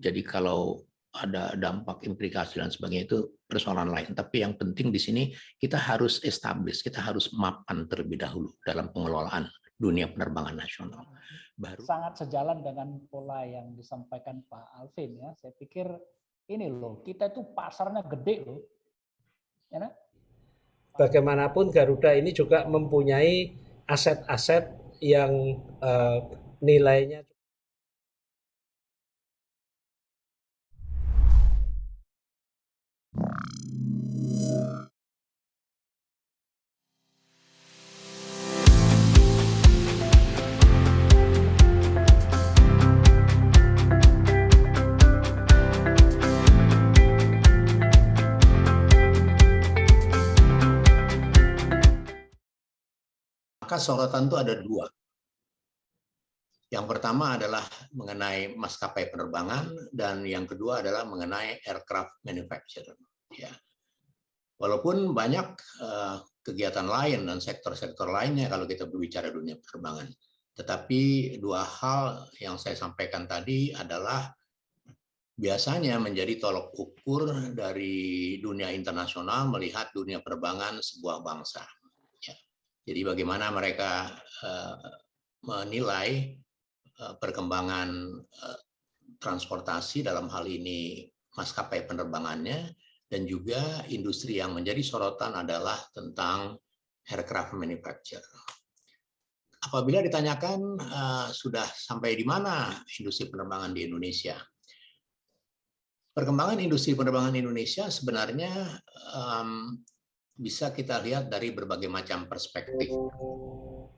Jadi kalau ada dampak implikasi dan sebagainya itu persoalan lain. Tapi yang penting di sini kita harus establish, kita harus mapan terlebih dahulu dalam pengelolaan dunia penerbangan nasional. Baru sangat sejalan dengan pola yang disampaikan Pak Alvin ya. Saya pikir ini loh, kita itu pasarnya gede loh. Ya, bagaimanapun Garuda ini juga mempunyai aset-aset yang nilainya maka sorotan itu ada dua. Yang pertama adalah mengenai maskapai penerbangan dan yang kedua adalah mengenai aircraft manufacturer. Ya. Walaupun banyak kegiatan lain dan sektor-sektor lainnya kalau kita berbicara dunia penerbangan, tetapi dua hal yang saya sampaikan tadi adalah biasanya menjadi tolok ukur dari dunia internasional melihat dunia penerbangan sebuah bangsa. Ya. Jadi bagaimana mereka menilai perkembangan transportasi dalam hal ini maskapai penerbangannya dan juga industri yang menjadi sorotan adalah tentang aircraft manufacturer. Apabila ditanyakan sudah sampai di mana industri penerbangan di Indonesia, perkembangan industri penerbangan Indonesia sebenarnya bisa kita lihat dari berbagai macam perspektif.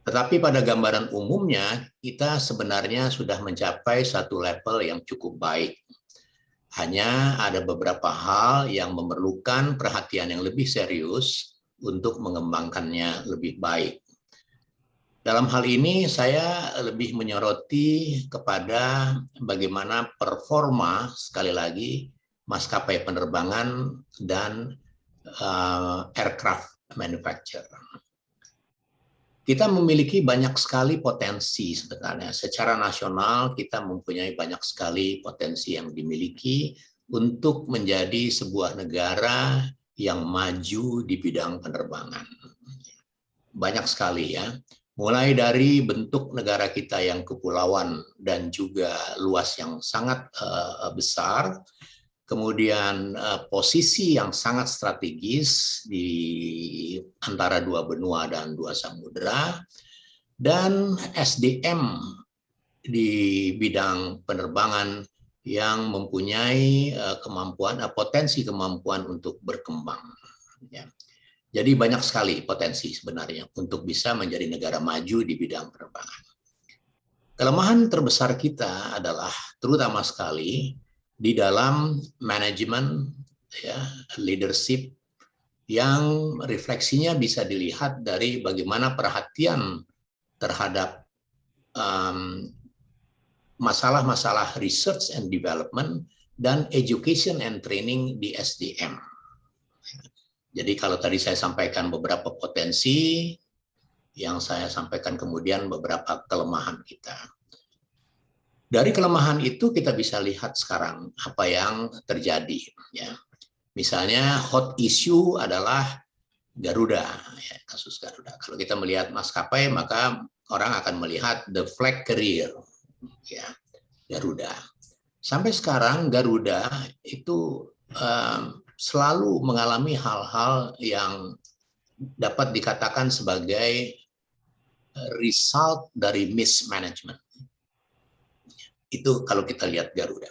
Tetapi pada gambaran umumnya, kita sebenarnya sudah mencapai satu level yang cukup baik. Hanya ada beberapa hal yang memerlukan perhatian yang lebih serius untuk mengembangkannya lebih baik. Dalam hal ini, saya lebih menyoroti kepada bagaimana performa, sekali lagi, maskapai penerbangan dan aircraft manufacturer. Kita memiliki banyak sekali potensi sebenarnya. Secara nasional kita mempunyai banyak sekali potensi yang dimiliki untuk menjadi sebuah negara yang maju di bidang penerbangan. Banyak sekali ya. Mulai dari bentuk negara kita yang kepulauan dan juga luas yang sangat besar, kemudian posisi yang sangat strategis di antara dua benua dan dua samudera, dan SDM di bidang penerbangan yang mempunyai potensi kemampuan untuk berkembang. Ya. Jadi banyak sekali potensi sebenarnya untuk bisa menjadi negara maju di bidang penerbangan. Kelemahan terbesar kita adalah terutama sekali di dalam manajemen, ya, leadership yang refleksinya bisa dilihat dari bagaimana perhatian terhadap masalah-masalah research and development dan education and training di SDM. Jadi kalau tadi saya sampaikan beberapa potensi, yang saya sampaikan kemudian beberapa kelemahan kita. Dari kelemahan itu kita bisa lihat sekarang apa yang terjadi. Ya. Misalnya hot issue adalah Garuda, ya, kasus Garuda. Kalau kita melihat maskapai maka orang akan melihat the flag carrier, ya, Garuda. Sampai sekarang Garuda itu selalu mengalami hal-hal yang dapat dikatakan sebagai result dari mismanagement. Itu kalau kita lihat Garuda.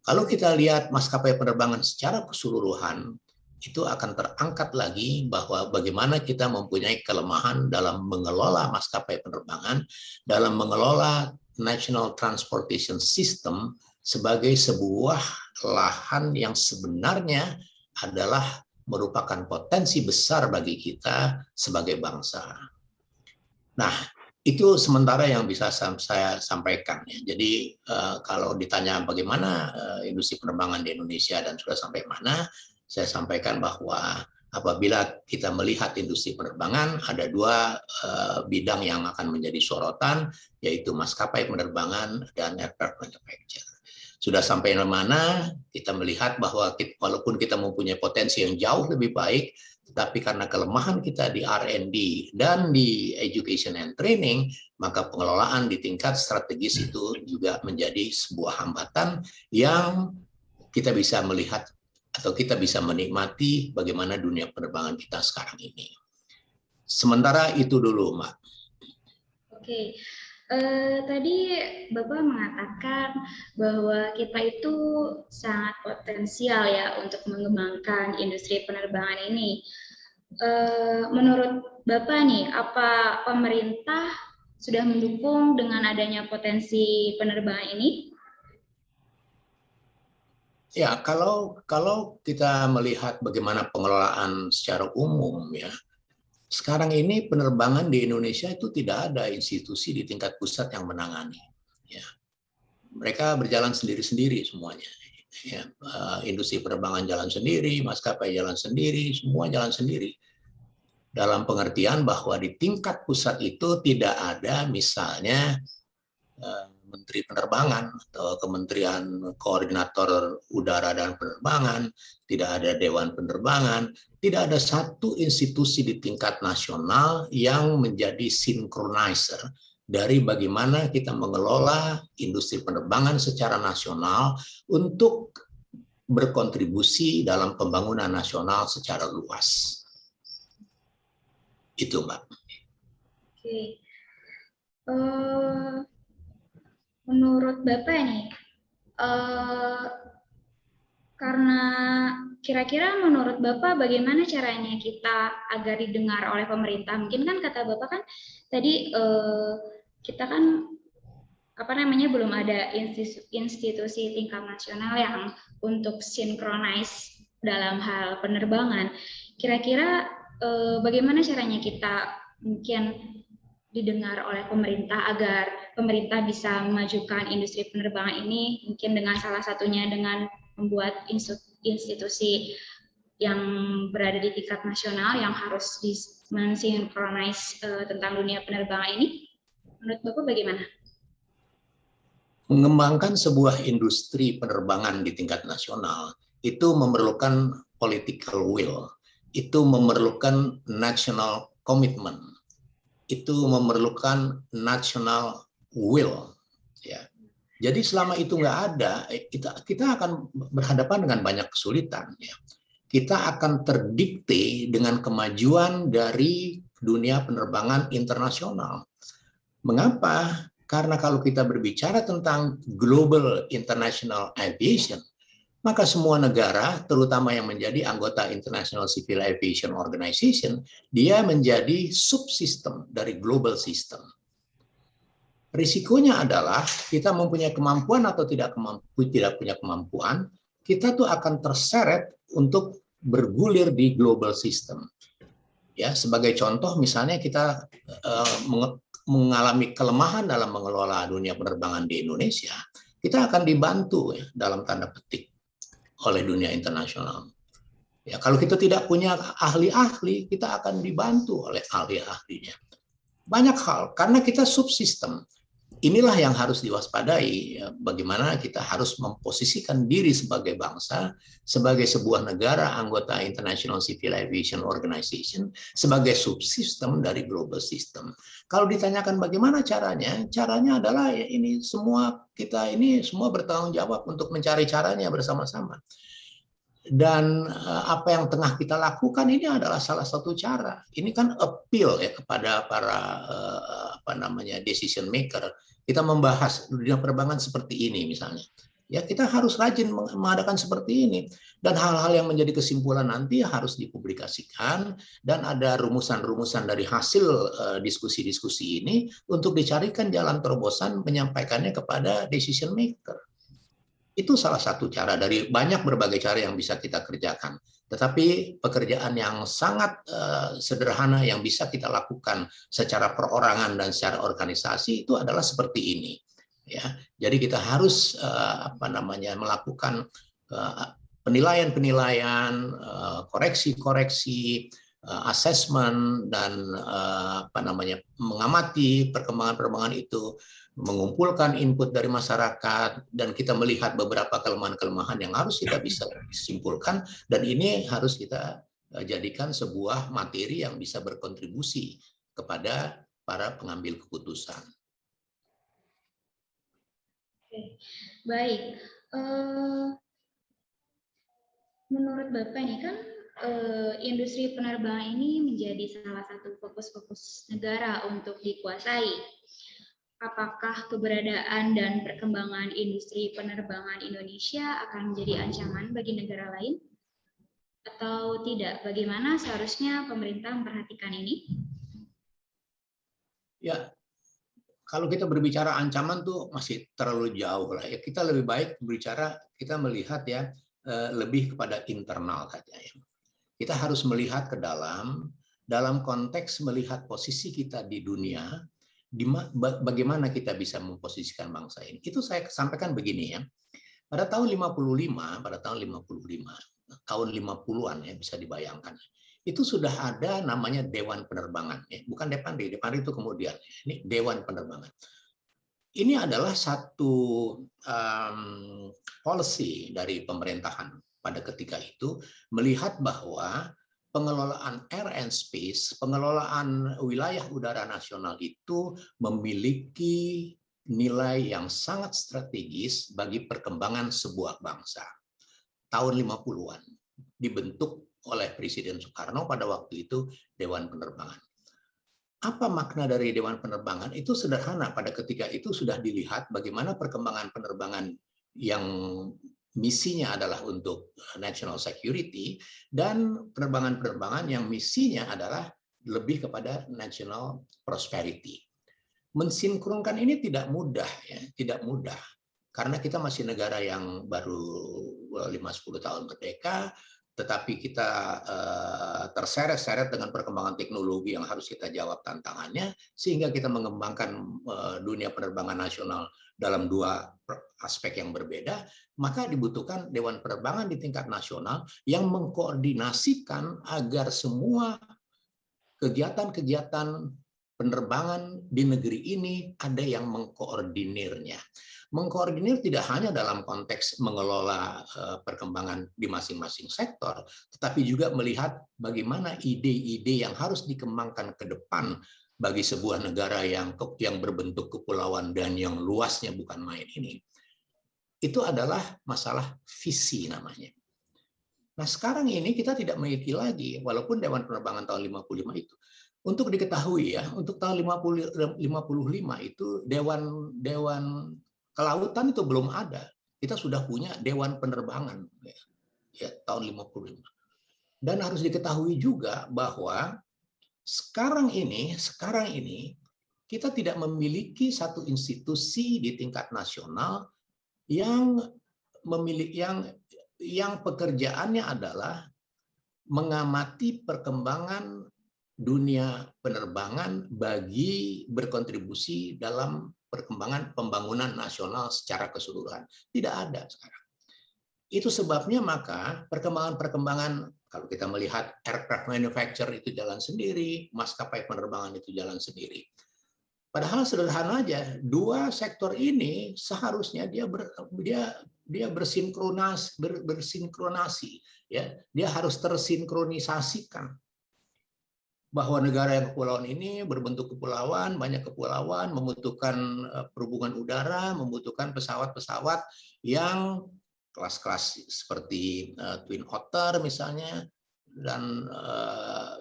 Kalau kita lihat maskapai penerbangan secara keseluruhan, itu akan terangkat lagi bahwa bagaimana kita mempunyai kelemahan dalam mengelola maskapai penerbangan, dalam mengelola National Transportation System sebagai sebuah lahan yang sebenarnya adalah merupakan potensi besar bagi kita sebagai bangsa. Nah, itu sementara yang bisa saya sampaikan. Jadi kalau ditanya bagaimana industri penerbangan di Indonesia dan sudah sampai mana, saya sampaikan bahwa apabila kita melihat industri penerbangan, ada dua bidang yang akan menjadi sorotan, yaitu maskapai penerbangan dan aircraft manufacturer. Sudah sampai mana kita melihat bahwa walaupun kita mempunyai potensi yang jauh lebih baik, tetapi karena kelemahan kita di R&D dan di education and training, maka pengelolaan di tingkat strategis itu juga menjadi sebuah hambatan yang kita bisa melihat atau kita bisa menikmati bagaimana dunia penerbangan kita sekarang ini. Sementara itu dulu, Mbak. Oke. Tadi Bapak mengatakan bahwa kita itu sangat potensial ya untuk mengembangkan industri penerbangan ini. Menurut Bapak nih, apa pemerintah sudah mendukung dengan adanya potensi penerbangan ini? Ya, kalau kita melihat bagaimana pengelolaan secara umum ya, sekarang ini penerbangan di Indonesia itu tidak ada institusi di tingkat pusat yang menangani. Ya. Mereka berjalan sendiri-sendiri semuanya. Ya. Industri penerbangan jalan sendiri, maskapai jalan sendiri, semua jalan sendiri. Dalam pengertian bahwa di tingkat pusat itu tidak ada misalnya Menteri Penerbangan atau Kementerian Koordinator Udara dan Penerbangan, tidak ada Dewan Penerbangan, tidak ada satu institusi di tingkat nasional yang menjadi synchronizers dari bagaimana kita mengelola industri penerbangan secara nasional untuk berkontribusi dalam pembangunan nasional secara luas. Itu, Mbak. Oke. Menurut Bapak nih, karena kira-kira menurut Bapak bagaimana caranya kita agar didengar oleh pemerintah? Mungkin kan kata Bapak kan tadi kita kan belum ada institusi tingkat nasional yang untuk sinkronize dalam hal penerbangan. Kira-kira bagaimana caranya kita mungkin didengar oleh pemerintah agar pemerintah bisa memajukan industri penerbangan ini, mungkin dengan salah satunya dengan membuat institusi yang berada di tingkat nasional yang harus mensinkronize tentang dunia penerbangan ini. Menurut Bapak bagaimana? Mengembangkan sebuah industri penerbangan di tingkat nasional itu memerlukan political will, itu memerlukan national commitment, itu memerlukan national will. Ya. Jadi selama itu nggak ada, kita akan berhadapan dengan banyak kesulitan. Ya. Kita akan terdikte dengan kemajuan dari dunia penerbangan internasional. Mengapa? Karena kalau kita berbicara tentang global international aviation, maka semua negara, terutama yang menjadi anggota International Civil Aviation Organization, dia menjadi subsistem dari global system. Risikonya adalah kita mempunyai kemampuan atau tidak punya kemampuan, kita tuh akan terseret untuk bergulir di global system. Ya, sebagai contoh, misalnya kita mengalami kelemahan dalam mengelola dunia penerbangan di Indonesia, kita akan dibantu ya, dalam tanda petik oleh dunia internasional. Ya, kalau kita tidak punya ahli-ahli, kita akan dibantu oleh ahli-ahlinya. Banyak hal, karena kita subsistem. Inilah yang harus diwaspadai, ya, bagaimana kita harus memposisikan diri sebagai bangsa, sebagai sebuah negara anggota International Civil Aviation Organization, sebagai subsistem dari global system. Kalau ditanyakan bagaimana caranya, caranya adalah ya ini semua kita ini semua bertanggung jawab untuk mencari caranya bersama-sama. Dan apa yang tengah kita lakukan ini adalah salah satu cara. Ini kan appeal ya kepada para decision maker. Kita membahas dunia penerbangan seperti ini misalnya. Ya kita harus rajin mengadakan seperti ini. Dan hal-hal yang menjadi kesimpulan nanti harus dipublikasikan dan ada rumusan-rumusan dari hasil diskusi-diskusi ini untuk dicarikan jalan terobosan menyampaikannya kepada decision maker. Itu salah satu cara dari banyak berbagai cara yang bisa kita kerjakan. Tetapi pekerjaan yang sangat sederhana yang bisa kita lakukan secara perorangan dan secara organisasi itu adalah seperti ini. Ya, jadi kita harus melakukan penilaian-penilaian, koreksi-koreksi, assessment dan mengamati perkembangan-perkembangan itu, mengumpulkan input dari masyarakat, dan kita melihat beberapa kelemahan-kelemahan yang harus kita bisa simpulkan, dan ini harus kita jadikan sebuah materi yang bisa berkontribusi kepada para pengambil keputusan. Oke, baik. Menurut Bapak nih kan industri penerbangan ini menjadi salah satu fokus-fokus negara untuk dikuasai. Apakah keberadaan dan perkembangan industri penerbangan Indonesia akan menjadi ancaman bagi negara lain? Atau tidak? Bagaimana seharusnya pemerintah memperhatikan ini? Ya, kalau kita berbicara ancaman tuh masih terlalu jauh lah. Ya, kita lebih baik berbicara, kita melihat ya lebih kepada internal saja. Ya. Kita harus melihat ke dalam konteks melihat posisi kita di dunia, bagaimana kita bisa memposisikan bangsa ini. Itu saya sampaikan begini ya. Pada tahun 55, tahun 50-an ya, bisa dibayangkan. Itu sudah ada namanya Dewan Penerbangan. Ya. Bukan Depandi itu kemudian. Ini Dewan Penerbangan. Ini adalah satu policy dari pemerintahan pada ketika itu, melihat bahwa pengelolaan air and space, pengelolaan wilayah udara nasional itu memiliki nilai yang sangat strategis bagi perkembangan sebuah bangsa. Tahun 50-an dibentuk oleh Presiden Soekarno pada waktu itu Dewan Penerbangan. Apa makna dari Dewan Penerbangan? Itu sederhana, pada ketika itu sudah dilihat bagaimana perkembangan penerbangan yang misinya adalah untuk national security dan penerbangan-penerbangan yang misinya adalah lebih kepada national prosperity. Mensinkronkan ini tidak mudah ya, tidak mudah. Karena kita masih negara yang baru 5-10 tahun merdeka, tetapi kita terseret-seret dengan perkembangan teknologi yang harus kita jawab tantangannya, sehingga kita mengembangkan dunia penerbangan nasional dalam dua aspek yang berbeda, maka dibutuhkan Dewan Penerbangan di tingkat nasional yang mengkoordinasikan agar semua kegiatan-kegiatan penerbangan di negeri ini ada yang mengkoordinirnya. Mengkoordinir tidak hanya dalam konteks mengelola perkembangan di masing-masing sektor, tetapi juga melihat bagaimana ide-ide yang harus dikembangkan ke depan bagi sebuah negara yang berbentuk kepulauan dan yang luasnya bukan main ini. Itu adalah masalah visi namanya. Nah, sekarang ini kita tidak memiliki lagi, walaupun Dewan Penerbangan tahun 55 itu. Untuk diketahui ya, untuk tahun 55 itu Dewan Kelautan itu belum ada. Kita sudah punya Dewan Penerbangan ya, tahun 55. Dan harus diketahui juga bahwa sekarang ini kita tidak memiliki satu institusi di tingkat nasional yang pekerjaannya adalah mengamati perkembangan dunia penerbangan bagi berkontribusi dalam perkembangan pembangunan nasional secara keseluruhan. Tidak ada sekarang. Itu sebabnya maka perkembangan-perkembangan, kalau kita melihat aircraft manufacturer itu jalan sendiri, maskapai penerbangan itu jalan sendiri. Padahal sederhana aja, dua sektor ini seharusnya dia bersinkronasi, ya, dia harus tersinkronisasikan. Bahwa negara yang kepulauan ini berbentuk kepulauan, banyak kepulauan, membutuhkan perhubungan udara, membutuhkan pesawat-pesawat yang kelas-kelas seperti Twin Otter misalnya, dan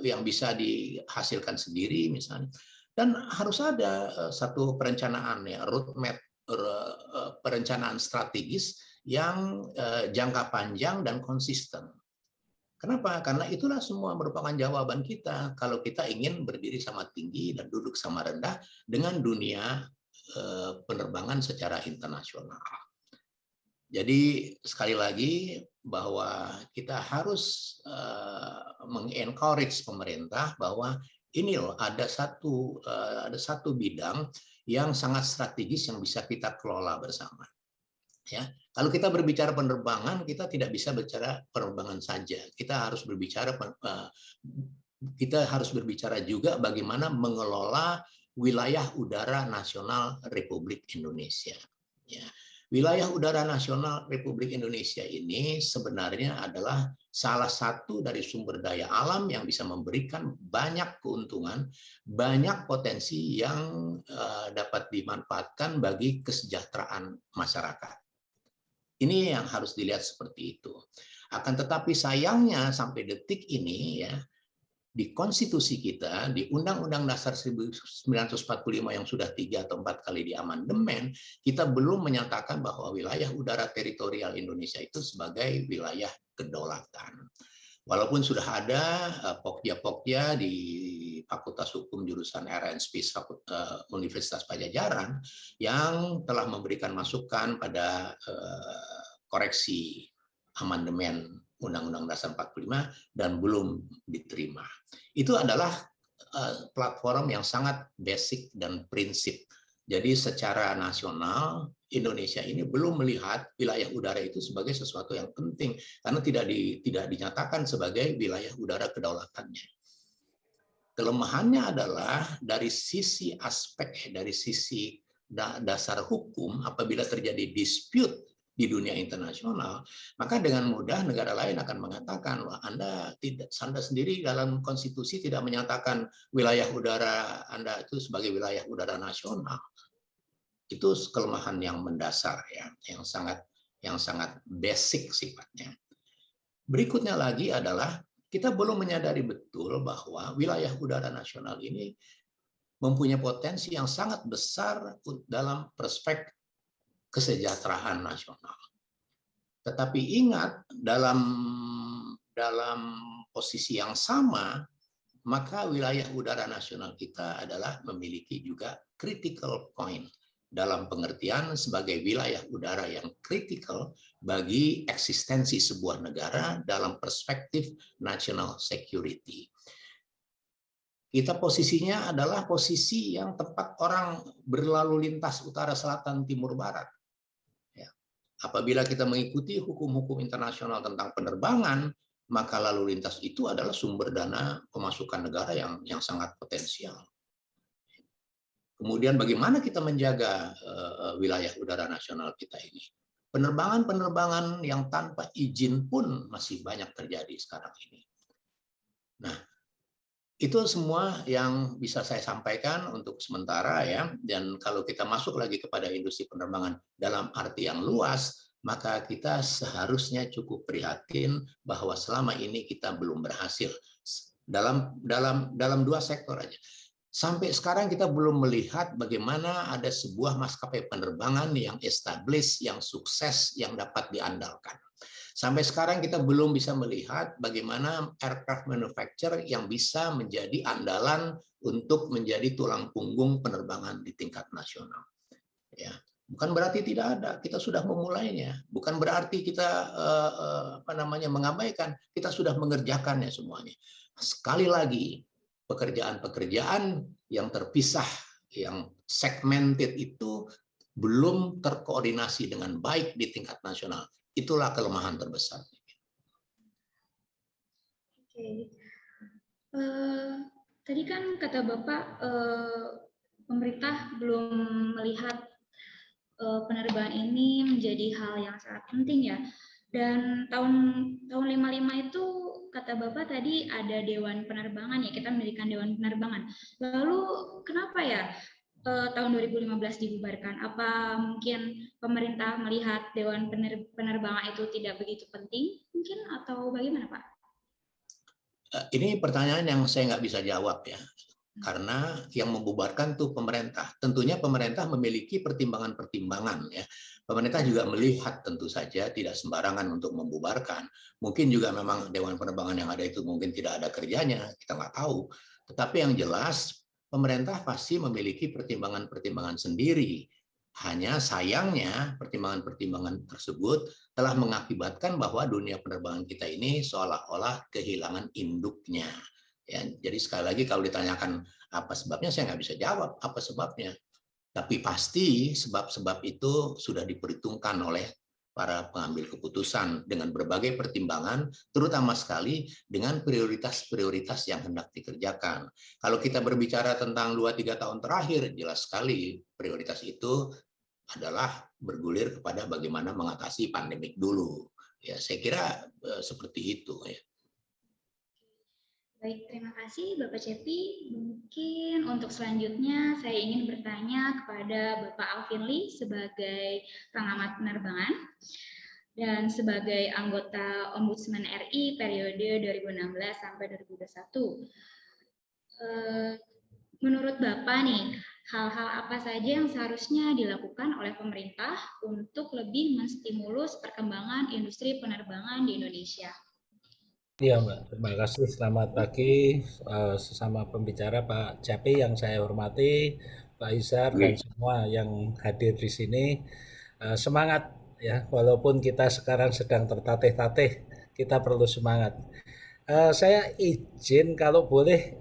yang bisa dihasilkan sendiri misalnya. Dan harus ada satu perencanaan ya, roadmap, perencanaan strategis yang jangka panjang dan konsisten. Kenapa? Karena itulah semua merupakan jawaban kita kalau kita ingin berdiri sama tinggi dan duduk sama rendah dengan dunia penerbangan secara internasional. Jadi sekali lagi bahwa kita harus mengencourage pemerintah bahwa ini loh ada satu bidang yang sangat strategis yang bisa kita kelola bersama. Ya, kalau kita berbicara penerbangan, kita tidak bisa bicara penerbangan saja. Kita harus berbicara kita harus berbicara juga bagaimana mengelola wilayah udara nasional Republik Indonesia. Ya. Wilayah udara nasional Republik Indonesia ini sebenarnya adalah salah satu dari sumber daya alam yang bisa memberikan banyak keuntungan, banyak potensi yang dapat dimanfaatkan bagi kesejahteraan masyarakat. Ini yang harus dilihat seperti itu. Akan tetapi sayangnya sampai detik ini ya, di konstitusi kita, di Undang-Undang Dasar 1945 yang sudah 3 atau 4 kali diamandemen, kita belum menyatakan bahwa wilayah udara teritorial Indonesia itu sebagai wilayah kedaulatan. Walaupun sudah ada pokja-pokja di Fakultas Hukum jurusan RNSP Universitas Padjadjaran yang telah memberikan masukan pada koreksi amandemen Undang-Undang Dasar 45 dan belum diterima. Itu adalah platform yang sangat basic dan prinsip. Jadi secara nasional Indonesia ini belum melihat wilayah udara itu sebagai sesuatu yang penting karena tidak dinyatakan sebagai wilayah udara kedaulatannya. Kelemahannya adalah dari sisi dasar hukum, apabila terjadi dispute di dunia internasional, maka dengan mudah negara lain akan mengatakan, wah Anda sendiri dalam konstitusi tidak menyatakan wilayah udara Anda itu sebagai wilayah udara nasional. Itu kelemahan yang mendasar ya, yang sangat basic sifatnya. Berikutnya lagi adalah kita belum menyadari betul bahwa wilayah udara nasional ini mempunyai potensi yang sangat besar dalam perspektif kesejahteraan nasional. Tetapi ingat, dalam posisi yang sama, maka wilayah udara nasional kita adalah memiliki juga critical point dalam pengertian sebagai wilayah udara yang kritikal bagi eksistensi sebuah negara dalam perspektif national security. Kita posisinya adalah posisi yang tempat orang berlalu lintas utara, selatan, timur, barat. Apabila kita mengikuti hukum-hukum internasional tentang penerbangan, maka lalu lintas itu adalah sumber dana pemasukan negara yang sangat potensial. Kemudian bagaimana kita menjaga wilayah udara nasional kita ini? Penerbangan-penerbangan yang tanpa izin pun masih banyak terjadi sekarang ini. Nah, itu semua yang bisa saya sampaikan untuk sementara ya. Dan kalau kita masuk lagi kepada industri penerbangan dalam arti yang luas, maka kita seharusnya cukup prihatin bahwa selama ini kita belum berhasil dalam 2 sektor aja. Sampai sekarang kita belum melihat bagaimana ada sebuah maskapai penerbangan yang established, yang sukses, yang dapat diandalkan. Sampai sekarang kita belum bisa melihat bagaimana aircraft manufacturer yang bisa menjadi andalan untuk menjadi tulang punggung penerbangan di tingkat nasional. Ya, bukan berarti tidak ada, kita sudah memulainya. Bukan berarti kita mengabaikan, kita sudah mengerjakannya semuanya. Sekali lagi, pekerjaan-pekerjaan yang terpisah, yang segmented itu belum terkoordinasi dengan baik di tingkat nasional. Itulah kelemahan terbesar. Oke. Tadi kan kata Bapak pemerintah belum melihat penerbangan ini menjadi hal yang sangat penting ya. Dan tahun 55 itu kata Bapak tadi ada Dewan Penerbangan ya, kita mendirikan Dewan Penerbangan. Lalu kenapa ya tahun 2015 dibubarkan? Apa mungkin pemerintah melihat Dewan Penerbangan itu tidak begitu penting mungkin, atau bagaimana Pak? Ini pertanyaan yang saya nggak bisa jawab ya, karena yang membubarkan tuh pemerintah. Tentunya pemerintah memiliki pertimbangan-pertimbangan ya. Pemerintah juga melihat tentu saja tidak sembarangan untuk membubarkan. Mungkin juga memang Dewan Penerbangan yang ada itu mungkin tidak ada kerjanya, kita nggak tahu. Tetapi yang jelas pemerintah pasti memiliki pertimbangan-pertimbangan sendiri. Hanya sayangnya pertimbangan-pertimbangan tersebut telah mengakibatkan bahwa dunia penerbangan kita ini seolah-olah kehilangan induknya. Ya, jadi sekali lagi kalau ditanyakan apa sebabnya, saya nggak bisa jawab apa sebabnya. Tapi pasti sebab-sebab itu sudah diperhitungkan oleh para pengambil keputusan dengan berbagai pertimbangan, terutama sekali dengan prioritas-prioritas yang hendak dikerjakan. Kalau kita berbicara tentang 2-3 tahun terakhir, jelas sekali prioritas itu adalah bergulir kepada bagaimana mengatasi pandemik dulu. Ya, saya kira seperti itu ya. Baik, terima kasih Bapak Cepi. Mungkin untuk selanjutnya saya ingin bertanya kepada Bapak Alvin Lee sebagai pengamat penerbangan dan sebagai anggota Ombudsman RI periode 2016 sampai 2021. Menurut Bapak nih, hal-hal apa saja yang seharusnya dilakukan oleh pemerintah untuk lebih menstimulus perkembangan industri penerbangan di Indonesia? Iya Mbak, terima kasih. Selamat pagi sesama pembicara Pak Cepi yang saya hormati, Pak Izhar dan semua yang hadir di sini. Semangat ya, walaupun kita sekarang sedang tertatih-tatih, kita perlu semangat. Saya izin kalau boleh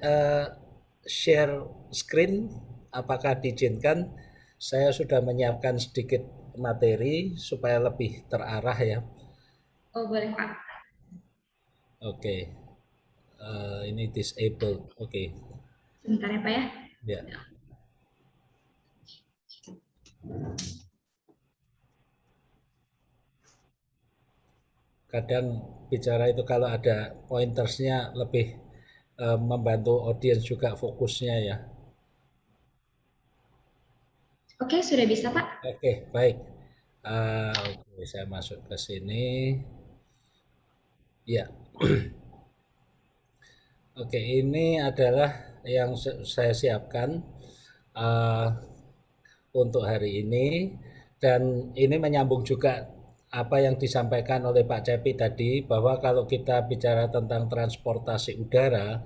share screen, apakah diizinkan? Saya sudah menyiapkan sedikit materi supaya lebih terarah ya. Oh boleh Pak. Oke, ini disabled. Oke. Sebentar ya Pak ya. Ya. Kadang bicara itu kalau ada pointersnya lebih membantu audiens juga fokusnya ya. Oke, sudah bisa Pak. Oke, baik. Oke, saya masuk ke sini. Ya. Oke, ini adalah yang saya siapkan untuk hari ini, dan ini menyambung juga apa yang disampaikan oleh Pak Cepi tadi, bahwa kalau kita bicara tentang transportasi udara,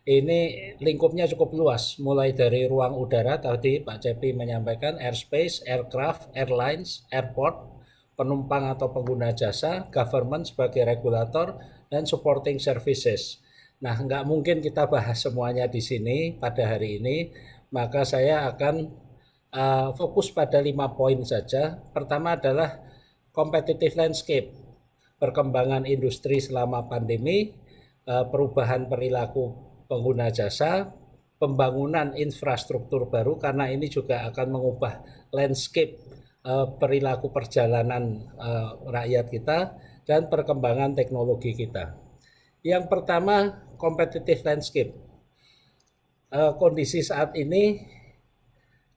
ini lingkupnya cukup luas, mulai dari ruang udara tadi Pak Cepi menyampaikan, airspace, aircraft, airlines, airport, penumpang atau pengguna jasa, government sebagai regulator, dan supporting services. Nah, nggak mungkin kita bahas semuanya di sini pada hari ini, maka saya akan fokus pada 5 poin saja. Pertama adalah competitive landscape, perkembangan industri selama pandemi, perubahan perilaku pengguna jasa, pembangunan infrastruktur baru, karena ini juga akan mengubah landscape perilaku perjalanan rakyat kita, dan perkembangan teknologi kita. Yang pertama, competitive landscape. Kondisi saat ini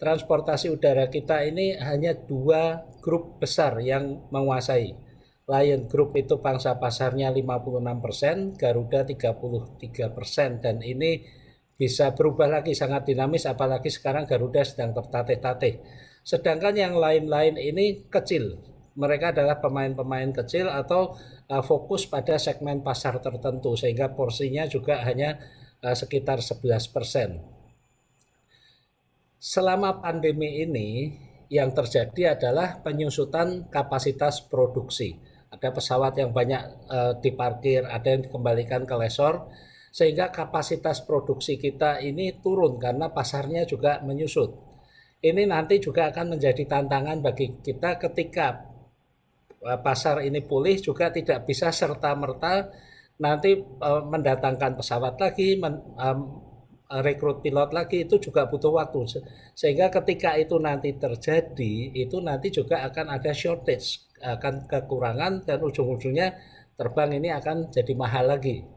transportasi udara kita ini hanya 2 grup besar yang menguasai. Lion Group itu pangsa pasarnya 56%, Garuda 33%, dan ini bisa berubah lagi, sangat dinamis, apalagi sekarang Garuda sedang tertatih-tatih. Sedangkan yang lain-lain ini kecil. Mereka adalah pemain-pemain kecil atau fokus pada segmen pasar tertentu, sehingga porsinya juga hanya sekitar 11%. Selama pandemi ini yang terjadi adalah penyusutan kapasitas produksi. Ada pesawat yang banyak diparkir, ada yang dikembalikan ke lessor, sehingga kapasitas produksi kita ini turun karena pasarnya juga menyusut. Ini nanti juga akan menjadi tantangan bagi kita ketika pasar ini pulih, juga tidak bisa serta-merta nanti mendatangkan pesawat lagi, rekrut pilot lagi, itu juga butuh waktu. Sehingga ketika itu nanti terjadi, itu nanti juga akan ada shortage, akan kekurangan, dan ujung-ujungnya terbang ini akan jadi mahal lagi.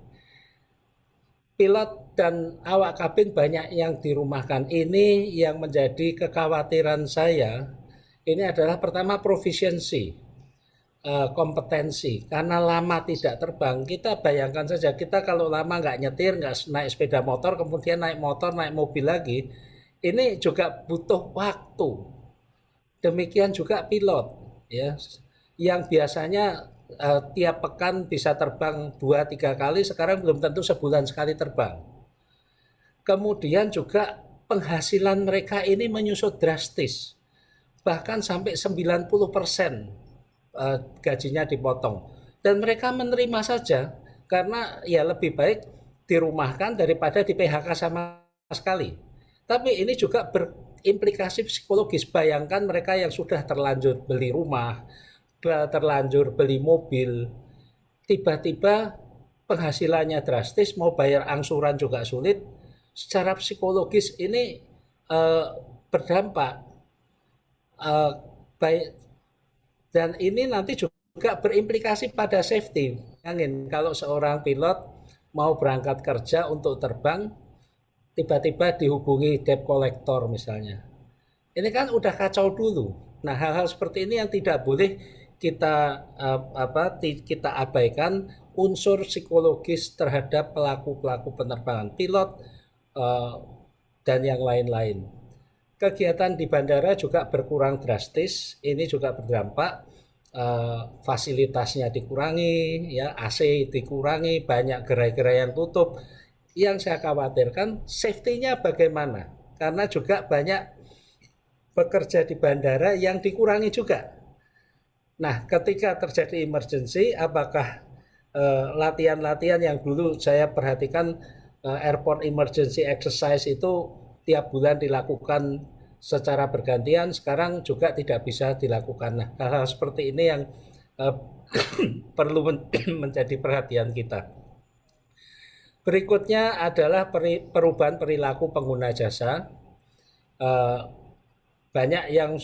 Pilot dan awak kabin banyak yang dirumahkan. Ini yang menjadi kekhawatiran saya. Ini adalah pertama proficiency, kompetensi, karena lama tidak terbang. Kita bayangkan saja, kita kalau lama nggak nyetir, nggak naik sepeda motor, kemudian naik motor, naik mobil lagi, ini juga butuh waktu. Demikian juga pilot, ya, yang biasanya tiap pekan bisa terbang 2-3 kali, sekarang belum tentu sebulan sekali terbang. Kemudian juga penghasilan mereka ini menyusut drastis, bahkan sampai 90%. Gajinya dipotong, dan mereka menerima saja karena ya lebih baik dirumahkan daripada di PHK sama sekali. Tapi ini juga berimplikasi psikologis. Bayangkan mereka yang sudah terlanjur beli rumah, terlanjur beli mobil, tiba-tiba penghasilannya drastis, mau bayar angsuran juga sulit, secara psikologis ini berdampak. Baik, dan ini nanti juga berimplikasi pada safety. Bayangin kalau seorang pilot mau berangkat kerja untuk terbang, tiba-tiba dihubungi debt collector misalnya. Ini kan udah kacau dulu. Nah, hal-hal seperti ini yang tidak boleh kita kita abaikan, unsur psikologis terhadap pelaku-pelaku penerbangan, pilot dan yang lain-lain. Kegiatan di bandara juga berkurang drastis, ini juga berdampak, fasilitasnya dikurangi, ya AC dikurangi, banyak gerai-gerai yang tutup. Yang saya khawatirkan safety-nya bagaimana, karena juga banyak bekerja di bandara yang dikurangi juga. Nah, ketika terjadi emergency, apakah latihan-latihan yang dulu saya perhatikan, airport emergency exercise itu tiap bulan dilakukan secara bergantian, sekarang juga tidak bisa dilakukan. Nah, hal-hal seperti ini yang perlu menjadi perhatian kita. Berikutnya adalah perubahan perilaku pengguna jasa. Banyak yang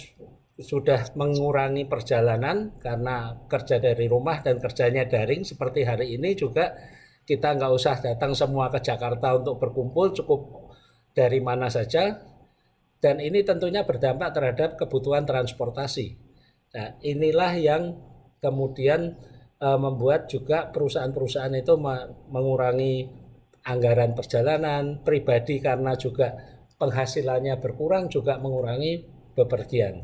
sudah mengurangi perjalanan karena kerja dari rumah dan kerjanya daring. Seperti hari ini juga kita nggak usah datang semua ke Jakarta untuk berkumpul, cukup dari mana saja, dan ini tentunya berdampak terhadap kebutuhan transportasi. Nah, inilah yang kemudian membuat juga perusahaan-perusahaan itu mengurangi anggaran perjalanan pribadi, karena juga penghasilannya berkurang, juga mengurangi bepergian.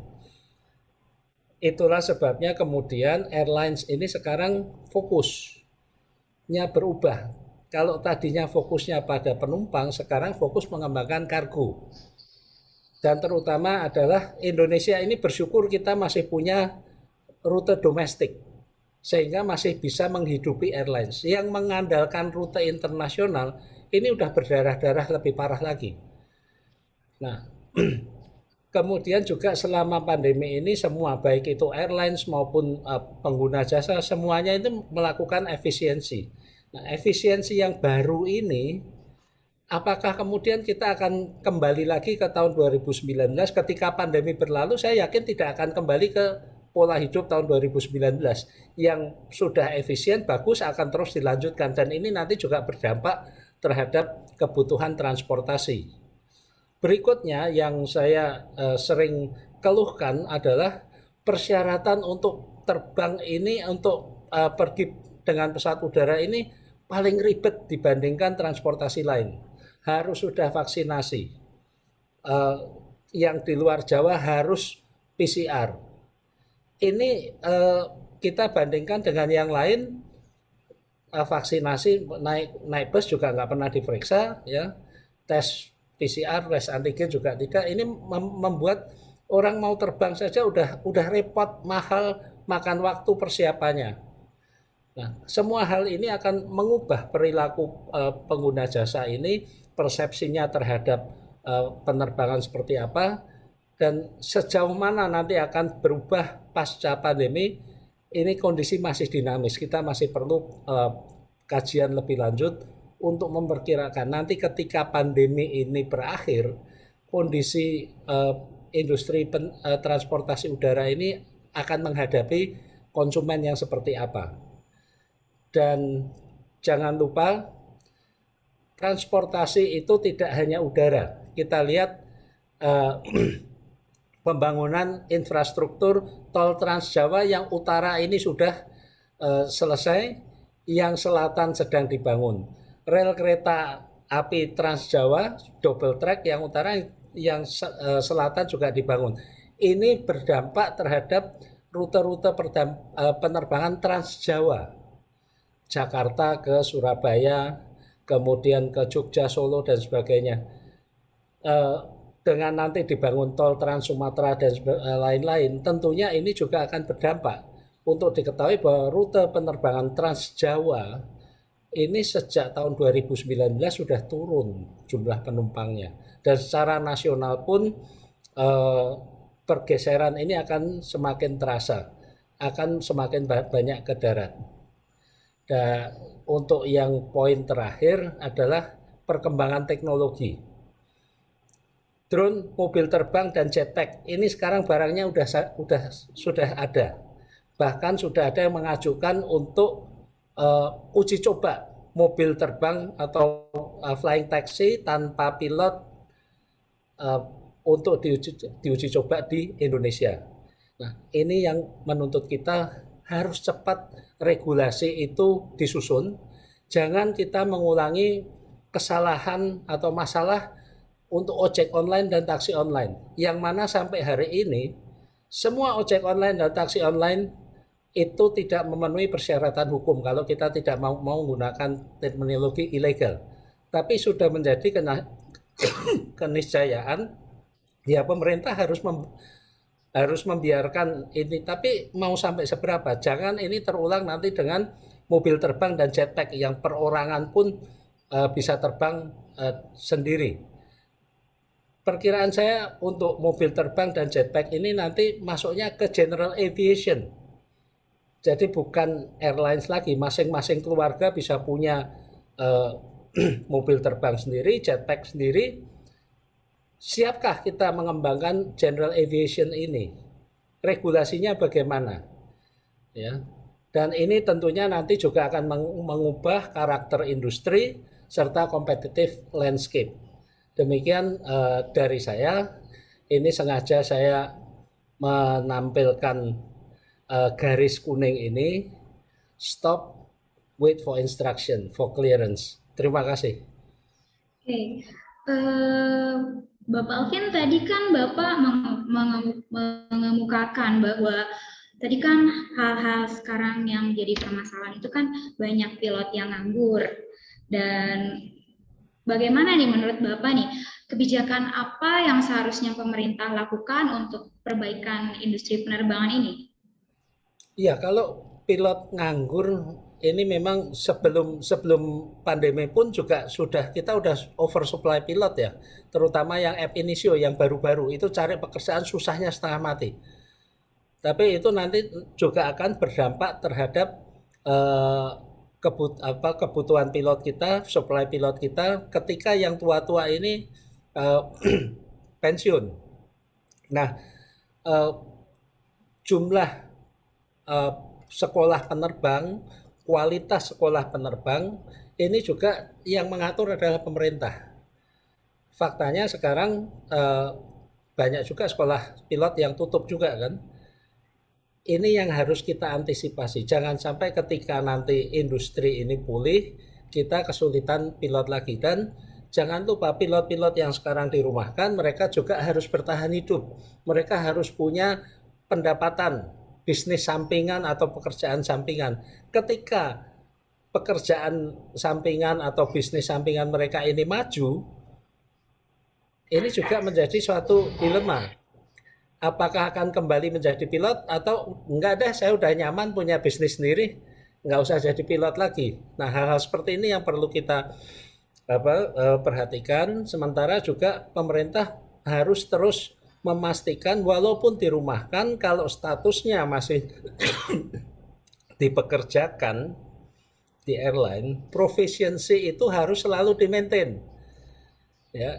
Itulah sebabnya kemudian airlines ini sekarang fokusnya berubah. Kalau tadinya fokusnya pada penumpang, sekarang fokus mengembangkan kargo. Dan terutama adalah Indonesia ini bersyukur kita masih punya rute domestik, sehingga masih bisa menghidupi airlines. Yang mengandalkan rute internasional, ini udah berdarah-darah lebih parah lagi. Nah, kemudian juga selama pandemi ini semua, baik itu airlines maupun pengguna jasa, semuanya itu melakukan efisiensi. Nah, efisiensi yang baru ini, apakah kemudian kita akan kembali lagi ke tahun 2019 ketika pandemi berlalu? Saya yakin tidak akan kembali ke pola hidup tahun 2019. Yang sudah efisien, bagus, akan terus dilanjutkan. Dan ini nanti juga berdampak terhadap kebutuhan transportasi. Berikutnya yang saya sering keluhkan adalah persyaratan untuk terbang ini, untuk pergi dengan pesawat udara ini paling ribet dibandingkan transportasi lain. Harus sudah vaksinasi. Yang di luar Jawa harus PCR. Ini kita bandingkan dengan yang lain, vaksinasi naik bus juga nggak pernah diperiksa, ya. Tes PCR, tes antigen juga tidak. Ini membuat orang mau terbang saja udah repot, mahal, makan waktu persiapannya. Nah, semua hal ini akan mengubah perilaku pengguna jasa ini, persepsinya terhadap penerbangan seperti apa, dan sejauh mana nanti akan berubah pasca pandemi. Ini kondisi masih dinamis, kita masih perlu kajian lebih lanjut untuk memperkirakan nanti ketika pandemi ini berakhir, kondisi industri transportasi udara ini akan menghadapi konsumen yang seperti apa. Dan jangan lupa, transportasi itu tidak hanya udara. Kita lihat pembangunan infrastruktur tol Trans Jawa yang utara ini sudah selesai, yang selatan sedang dibangun. Rel kereta api Trans Jawa double track yang utara, yang selatan juga dibangun. Ini berdampak terhadap rute-rute penerbangan Trans Jawa. Jakarta ke Surabaya, kemudian ke Jogja, Solo, dan sebagainya. Dengan nanti dibangun tol Trans Sumatera dan lain-lain, tentunya ini juga akan berdampak. Untuk diketahui bahwa rute penerbangan Trans Jawa ini sejak tahun 2019 sudah turun jumlah penumpangnya. Dan secara nasional pun pergeseran ini akan semakin terasa. akan semakin banyak ke darat. Dan untuk yang poin terakhir adalah perkembangan teknologi. Drone, mobil terbang, dan jetpack ini sekarang barangnya sudah ada. Bahkan sudah ada yang mengajukan untuk uji coba mobil terbang atau flying taxi tanpa pilot untuk diuji coba di Indonesia. Nah, ini yang menuntut kita harus cepat regulasi itu disusun. Jangan kita mengulangi kesalahan atau masalah untuk ojek online dan taksi online, yang mana sampai hari ini semua ojek online dan taksi online itu tidak memenuhi persyaratan hukum kalau kita tidak mau menggunakan terminologi ilegal. Tapi sudah menjadi keniscayaan, ya pemerintah harus membiarkan ini. Tapi mau sampai seberapa? Jangan ini terulang nanti dengan mobil terbang dan jetpack yang perorangan pun bisa terbang sendiri. Perkiraan saya untuk mobil terbang dan jetpack ini nanti masuknya ke general aviation. Jadi bukan airlines lagi, masing-masing keluarga bisa punya mobil terbang sendiri, jetpack sendiri. Siapkah kita mengembangkan general aviation ini? Regulasinya bagaimana? Ya. Dan ini tentunya nanti juga akan mengubah karakter industri serta competitive landscape. Demikian dari saya. Ini sengaja saya menampilkan garis kuning ini. Stop, wait for instruction, for clearance. Terima kasih. Oke. Bapak Alvin, tadi kan Bapak mengemukakan bahwa tadi kan hal-hal sekarang yang jadi permasalahan itu kan banyak pilot yang nganggur. Dan bagaimana nih menurut Bapak nih, kebijakan apa yang seharusnya pemerintah lakukan untuk perbaikan industri penerbangan ini? Iya, kalau pilot nganggur ini memang sebelum pandemi pun juga kita udah oversupply pilot ya, terutama yang ab initio yang baru-baru itu cari pekerjaan susahnya setengah mati. Tapi itu nanti juga akan berdampak terhadap kebutuhan pilot kita, supply pilot kita ketika yang tua-tua ini pensiun. Nah, jumlah sekolah penerbang, kualitas sekolah penerbang ini juga yang mengatur adalah pemerintah. Faktanya sekarang banyak juga sekolah pilot yang tutup juga kan. Ini yang harus kita antisipasi. Jangan sampai ketika nanti industri ini pulih, kita kesulitan pilot lagi. Dan jangan lupa pilot-pilot yang sekarang dirumahkan, mereka juga harus bertahan hidup. Mereka harus punya pendapatan, bisnis sampingan atau pekerjaan sampingan. Ketika pekerjaan sampingan atau bisnis sampingan mereka ini maju, ini juga menjadi suatu dilema. Apakah akan kembali menjadi pilot atau enggak deh, saya udah nyaman punya bisnis sendiri, enggak usah jadi pilot lagi. Nah, hal-hal seperti ini yang perlu kita perhatikan. Sementara juga pemerintah harus terus memastikan walaupun dirumahkan, kalau statusnya masih dipekerjakan di airline, proficiency itu harus selalu di-maintain. Ya,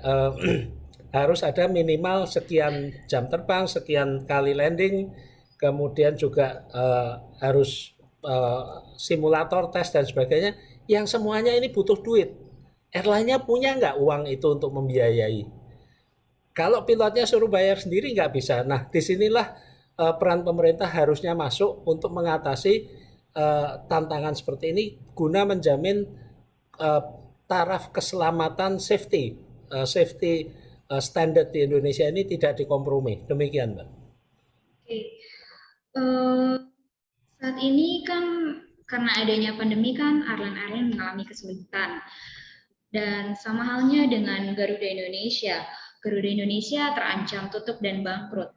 harus ada minimal sekian jam terbang, sekian kali landing, kemudian juga harus simulator, tes dan sebagainya, yang semuanya ini butuh duit. Airline-nya punya nggak uang itu untuk membiayai? Kalau pilotnya suruh bayar sendiri nggak bisa. Nah, disinilah peran pemerintah harusnya masuk untuk mengatasi tantangan seperti ini guna menjamin taraf keselamatan safety standar di Indonesia ini tidak dikompromi. Demikian, Mbak. Oke. Saat ini kan karena adanya pandemi kan airline-airline mengalami kesulitan. Dan sama halnya dengan Garuda Indonesia. Garuda Indonesia terancam tutup dan bangkrut.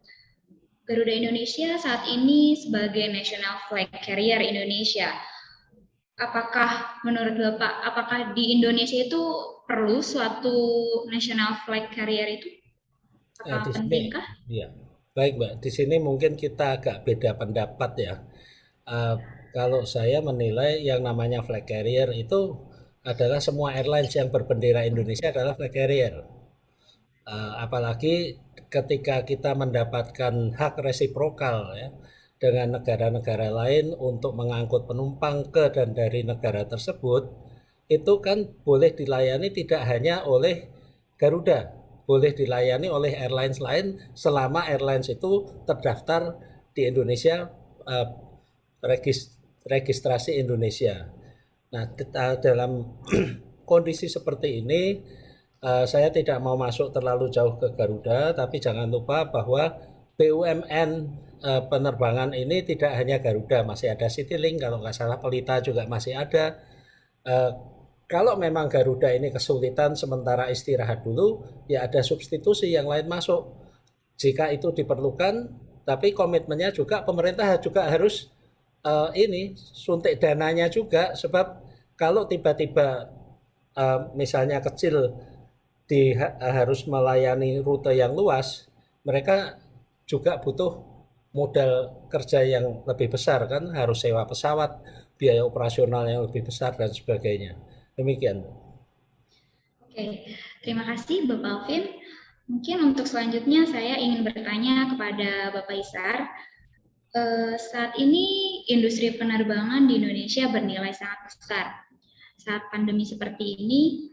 Garuda Indonesia saat ini sebagai national flag carrier Indonesia. Apakah menurut Bapak, apakah di Indonesia itu perlu suatu national flag carrier itu? Apakah pentingkah? Ya, baik Mbak. Di sini mungkin kita agak beda pendapat ya. Eh, Kalau saya menilai yang namanya flag carrier itu adalah semua airlines yang berbendera Indonesia adalah flag carrier. Apalagi ketika kita mendapatkan hak resiprokal ya dengan negara-negara lain untuk mengangkut penumpang ke dan dari negara tersebut, itu kan boleh dilayani tidak hanya oleh Garuda, boleh dilayani oleh airlines lain selama airlines itu terdaftar di Indonesia, eh, registrasi Indonesia. Nah, dalam kondisi seperti ini, saya tidak mau masuk terlalu jauh ke Garuda, tapi jangan lupa bahwa BUMN penerbangan ini tidak hanya Garuda, masih ada Citylink, kalau nggak salah Pelita juga masih ada. Eh, Kalau memang Garuda ini kesulitan sementara istirahat dulu, ya ada substitusi yang lain masuk. Jika itu diperlukan, tapi komitmennya juga pemerintah juga harus ini suntik dananya juga, sebab kalau tiba-tiba misalnya kecil harus melayani rute yang luas, mereka juga butuh modal kerja yang lebih besar kan, harus sewa pesawat, biaya operasional yang lebih besar dan sebagainya. Demikian. Oke, terima kasih Bapak Alvin. Mungkin untuk selanjutnya saya ingin bertanya kepada Bapak Isar. Saat ini industri penerbangan di Indonesia bernilai sangat besar. Saat pandemi seperti ini,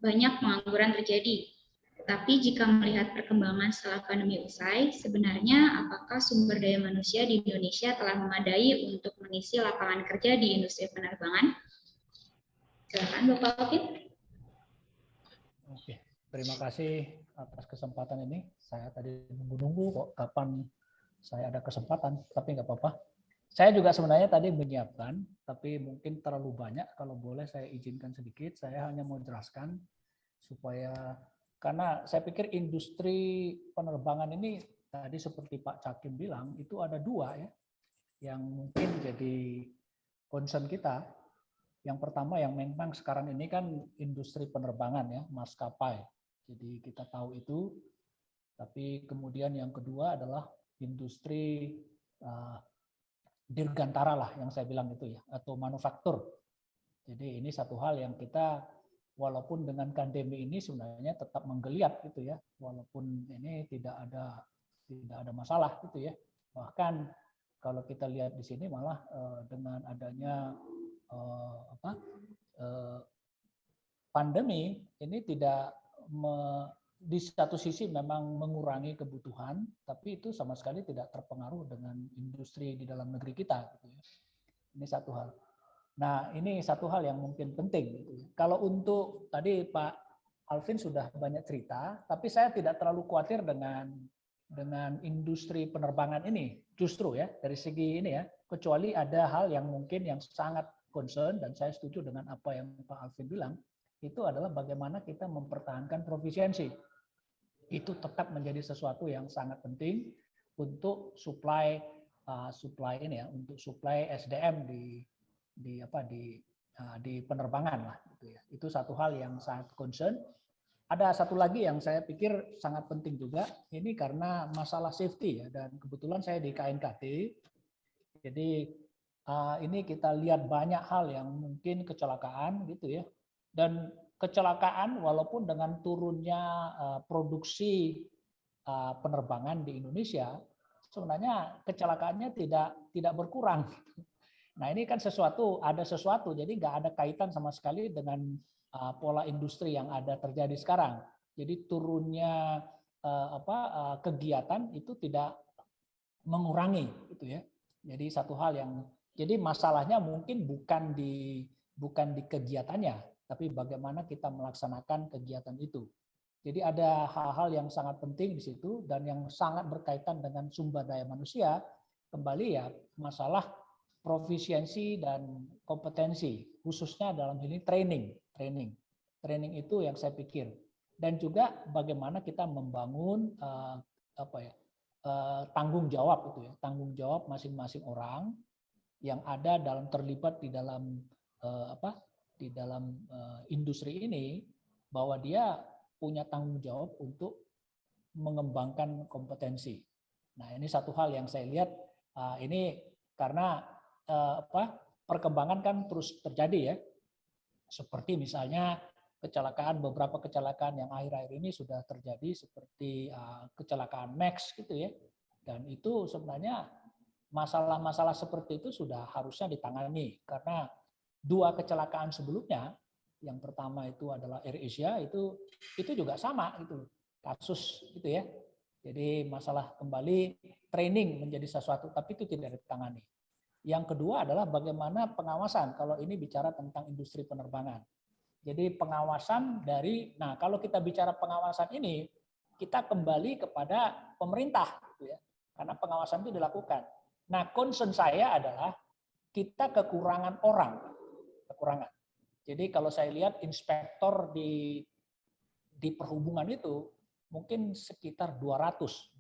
banyak pengangguran terjadi. Tetapi jika melihat perkembangan setelah pandemi usai, sebenarnya apakah sumber daya manusia di Indonesia telah memadai untuk mengisi lapangan kerja di industri penerbangan? Silakan Bapak Alvin. Oke, terima kasih atas kesempatan ini. Saya tadi nunggu-nunggu kok kapan saya ada kesempatan, tapi nggak apa-apa. Saya juga sebenarnya tadi menyiapkan, tapi mungkin terlalu banyak. Kalau boleh saya izinkan sedikit, saya hanya mau jelaskan supaya, karena saya pikir industri penerbangan ini tadi seperti Pak Cakim bilang, itu ada dua ya, yang mungkin jadi concern kita. Yang pertama yang memang sekarang ini kan industri penerbangan ya, maskapai. Jadi kita tahu itu. Tapi kemudian yang kedua adalah industri dirgantara lah yang saya bilang itu ya, atau manufaktur. Jadi ini satu hal yang kita walaupun dengan pandemi ini sebenarnya tetap menggeliat gitu ya, walaupun ini tidak ada masalah gitu ya. Bahkan kalau kita lihat di sini malah dengan adanya pandemi ini tidak di satu sisi memang mengurangi kebutuhan, tapi itu sama sekali tidak terpengaruh dengan industri di dalam negeri kita. Gitu ya. Ini satu hal. Nah, ini satu hal yang mungkin penting. Gitu ya. Kalau untuk tadi Pak Alvin sudah banyak cerita, tapi saya tidak terlalu khawatir dengan industri penerbangan ini. Justru ya dari segi ini ya, kecuali ada hal yang mungkin yang sangat concern dan saya setuju dengan apa yang Pak Alvin bilang, itu adalah bagaimana kita mempertahankan profisiensi. Itu tetap menjadi sesuatu yang sangat penting untuk supply ini ya, untuk supply SDM di penerbangan lah gitu ya. Itu satu hal yang sangat concern. Ada satu lagi yang saya pikir sangat penting juga, ini karena masalah safety ya, dan kebetulan saya di KNKT, jadi ini kita lihat banyak hal yang mungkin kecelakaan gitu ya, dan kecelakaan walaupun dengan turunnya produksi penerbangan di Indonesia, sebenarnya kecelakaannya tidak berkurang. Nah ini kan ada sesuatu, jadi nggak ada kaitan sama sekali dengan pola industri yang ada terjadi sekarang. Jadi turunnya kegiatan itu tidak mengurangi, gitu ya. Jadi satu hal yang jadi masalahnya mungkin bukan di kegiatannya, tapi bagaimana kita melaksanakan kegiatan itu. Jadi ada hal-hal yang sangat penting di situ dan yang sangat berkaitan dengan sumber daya manusia. Kembali ya masalah profisiensi dan kompetensi, khususnya dalam ini training itu yang saya pikir. Dan juga bagaimana kita membangun tanggung jawab itu ya, tanggung jawab masing-masing orang yang ada terlibat di dalam industri ini, bahwa dia punya tanggung jawab untuk mengembangkan kompetensi. Nah ini satu hal yang saya lihat ini karena perkembangan kan terus terjadi ya. Seperti misalnya beberapa kecelakaan yang akhir-akhir ini sudah terjadi seperti kecelakaan Max gitu ya. Dan itu sebenarnya masalah-masalah seperti itu sudah harusnya ditangani karena 2 kecelakaan sebelumnya, yang pertama itu adalah AirAsia itu juga sama gitu kasus gitu ya. Jadi masalah kembali training menjadi sesuatu tapi itu tidak ditangani. Yang kedua adalah bagaimana pengawasan kalau ini bicara tentang industri penerbangan. Jadi pengawasan kalau kita bicara pengawasan ini kita kembali kepada pemerintah gitu ya. Karena pengawasan itu dilakukan. Nah, concern saya adalah kita kekurangan orang. Jadi kalau saya lihat inspektor di perhubungan itu mungkin sekitar 200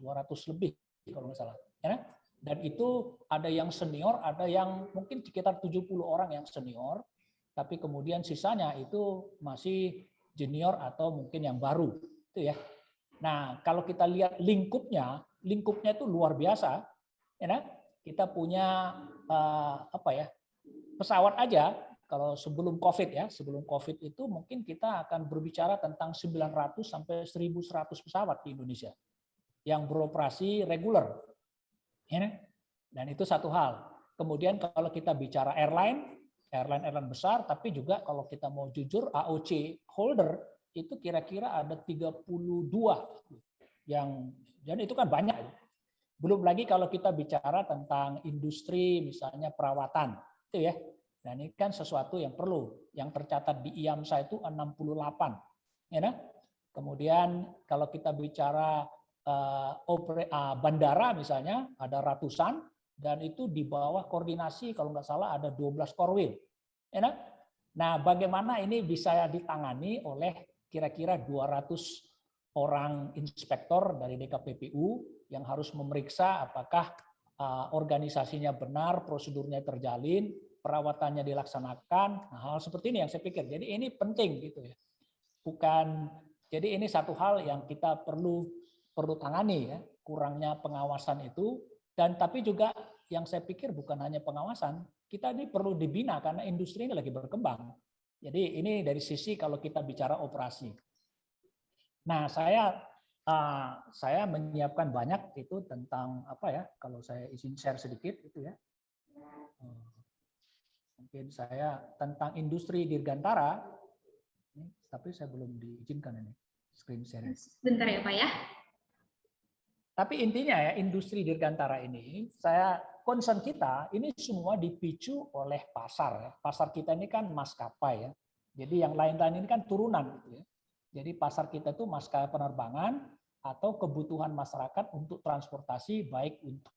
lebih kalau nggak salah. Ya? Dan itu ada yang senior, ada yang mungkin sekitar 70 orang yang senior, tapi kemudian sisanya itu masih junior atau mungkin yang baru. Itu ya. Nah, kalau kita lihat lingkupnya itu luar biasa. Ya, kita punya pesawat aja kalau sebelum COVID itu mungkin kita akan berbicara tentang 900 sampai 1.100 pesawat di Indonesia yang beroperasi reguler. Ya, dan itu satu hal. Kemudian kalau kita bicara airline besar, tapi juga kalau kita mau jujur AOC holder itu kira-kira ada 32 yang, jadi itu kan banyak. Belum lagi kalau kita bicara tentang industri misalnya perawatan itu ya. Dan ini kan sesuatu yang perlu. Yang tercatat di IAMSA itu 68. Ya, kemudian kalau kita bicara bandara misalnya ada ratusan dan itu di bawah koordinasi kalau nggak salah ada 12 korwil. Ya, nah, bagaimana ini bisa ditangani oleh kira-kira 200 orang inspektor dari DKPPU yang harus memeriksa apakah organisasinya benar, prosedurnya terjalin, perawatannya dilaksanakan. Nah, hal seperti ini yang saya pikir. Jadi ini penting gitu ya. Jadi ini satu hal yang kita perlu tangani ya, kurangnya pengawasan itu. Dan tapi juga yang saya pikir bukan hanya pengawasan, kita ini perlu dibina karena industri ini lagi berkembang. Jadi ini dari sisi kalau kita bicara operasi. Nah, saya menyiapkan banyak itu tentang kalau saya izin share sedikit itu ya. Mungkin saya tentang industri dirgantara, tapi saya belum diizinkan ini screen share. Sebentar ya Pak ya. Tapi intinya ya industri dirgantara ini, concern kita ini semua dipicu oleh pasar. Ya. Pasar kita ini kan maskapai ya. Jadi yang lain-lain ini kan turunan gitu ya. Jadi pasar kita itu maskapai penerbangan atau kebutuhan masyarakat untuk transportasi baik untuk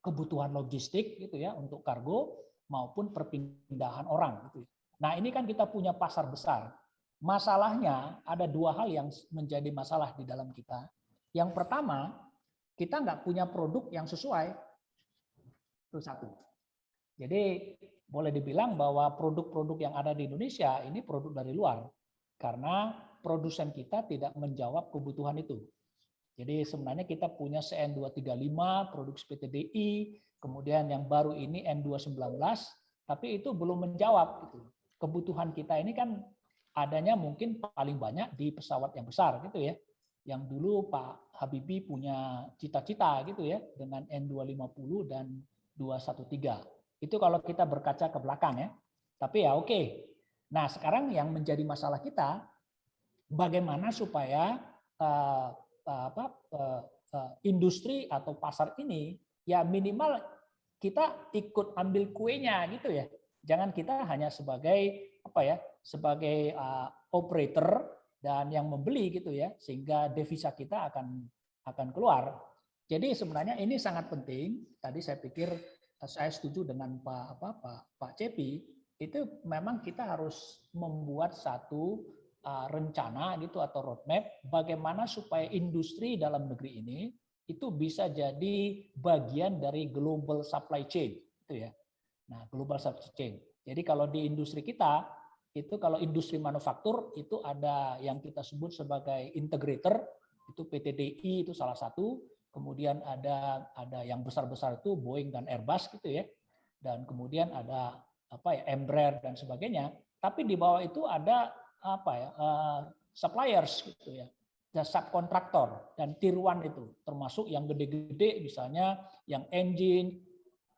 kebutuhan logistik gitu ya untuk kargo maupun perpindahan orang gitu. Nah, ini kan kita punya pasar besar. Masalahnya ada 2 hal yang menjadi masalah di dalam kita. Yang pertama, kita nggak punya produk yang sesuai. Itu satu. Jadi boleh dibilang bahwa produk-produk yang ada di Indonesia ini produk dari luar. Karena produsen kita tidak menjawab kebutuhan itu. Jadi sebenarnya kita punya CN235, produk PTDI, kemudian yang baru ini N219, tapi itu belum menjawab gitu. Kebutuhan kita ini kan adanya mungkin paling banyak di pesawat yang besar gitu ya. Yang dulu Pak Habibie punya cita-cita gitu ya dengan N250 dan 213. Itu kalau kita berkaca ke belakang ya. Tapi ya oke. Nah, sekarang yang menjadi masalah kita bagaimana supaya industri atau pasar ini ya minimal kita ikut ambil kuenya gitu ya. Jangan kita hanya sebagai sebagai operator dan yang membeli gitu ya, sehingga devisa kita akan keluar. Jadi sebenarnya ini sangat penting. Tadi saya pikir saya setuju dengan Pak Cepi, itu memang kita harus membuat satu rencana gitu atau roadmap bagaimana supaya industri dalam negeri ini itu bisa jadi bagian dari global supply chain itu ya. Nah, global supply chain. Jadi kalau di industri kita itu kalau industri manufaktur itu ada yang kita sebut sebagai integrator, itu PTDI itu salah satu, kemudian ada yang besar-besar itu Boeing dan Airbus gitu ya. dan kemudian ada Embraer dan sebagainya. Tapi di bawah itu ada suppliers gitu ya, subkontraktor dan tier 1 itu, termasuk yang gede-gede misalnya yang engine,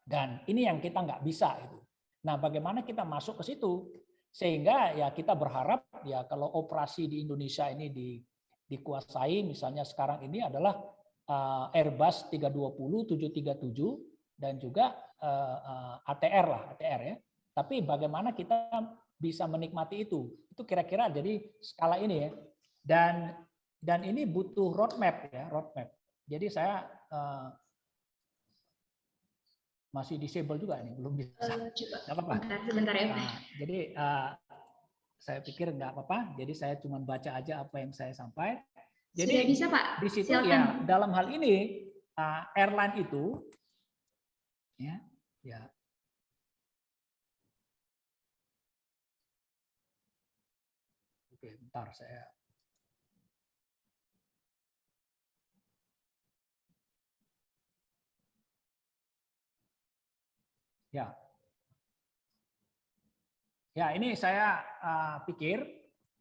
dan ini yang kita nggak bisa itu. Nah, bagaimana kita masuk ke situ sehingga ya kita berharap ya kalau operasi di Indonesia ini dikuasai, misalnya sekarang ini adalah Airbus 320, 737 dan juga ATR ya. Tapi bagaimana kita bisa menikmati itu kira-kira jadi skala ini ya. Dan ini butuh roadmap ya, roadmap. Jadi saya masih disable juga nih, belum bisa. Nggak apa-apa. Sebentar ya. Jadi saya pikir nggak apa-apa. Jadi saya cuma baca aja apa yang saya sampaikan. Jadi sudah bisa, Pak. Di situ silakan. Ya dalam hal ini airline itu ya. Oke, bentar saya. Ya, ini saya pikir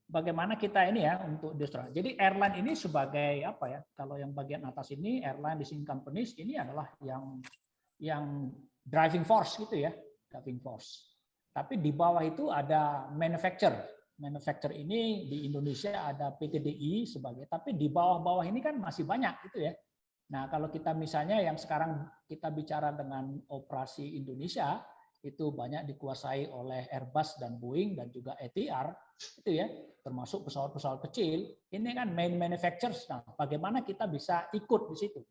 bagaimana kita ini ya untuk disrupt. Jadi airline ini sebagai apa ya? Kalau yang bagian atas ini airline leasing companies ini adalah yang driving force gitu ya, driving force. Tapi di bawah itu ada manufacturer. Manufacturer ini di Indonesia ada PT.DI sebagai, tapi di bawah-bawah ini kan masih banyak gitu ya. Nah, kalau kita misalnya yang sekarang kita bicara dengan operasi Indonesia, itu banyak dikuasai oleh Airbus dan Boeing dan juga ATR itu ya, termasuk pesawat-pesawat kecil. Ini kan main manufacturers. Nah, bagaimana kita bisa ikut di situ?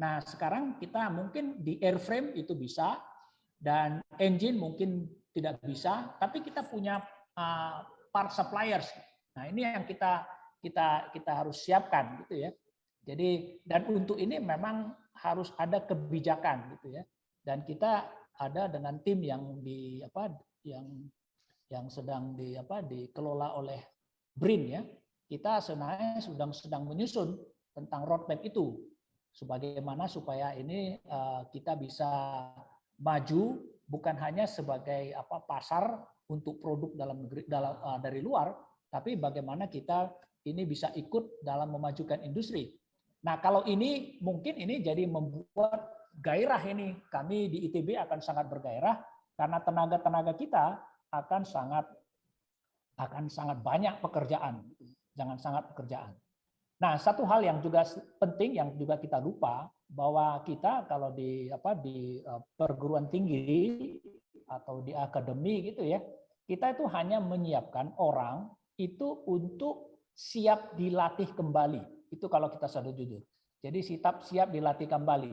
Nah, sekarang kita mungkin di airframe itu bisa dan engine mungkin tidak bisa, tapi kita punya part suppliers. Nah, ini yang kita harus siapkan gitu ya. Jadi dan untuk ini memang harus ada kebijakan gitu ya. Dan kita ada dengan tim yang yang sedang dikelola oleh BRIN ya. Kita sebenarnya sedang menyusun tentang roadmap itu, sebagaimana supaya ini kita bisa maju bukan hanya sebagai pasar untuk produk dalam negeri dari luar, tapi bagaimana kita ini bisa ikut dalam memajukan industri. Nah, kalau ini mungkin ini jadi membuat gairah ini, kami di ITB akan sangat bergairah karena tenaga-tenaga kita akan sangat banyak pekerjaan, Nah, satu hal yang juga penting yang juga kita lupa bahwa kita kalau di perguruan tinggi atau di akademi gitu ya, kita itu hanya menyiapkan orang itu untuk siap dilatih kembali. Itu kalau kita sadar jujur. Jadi siap dilatih kembali.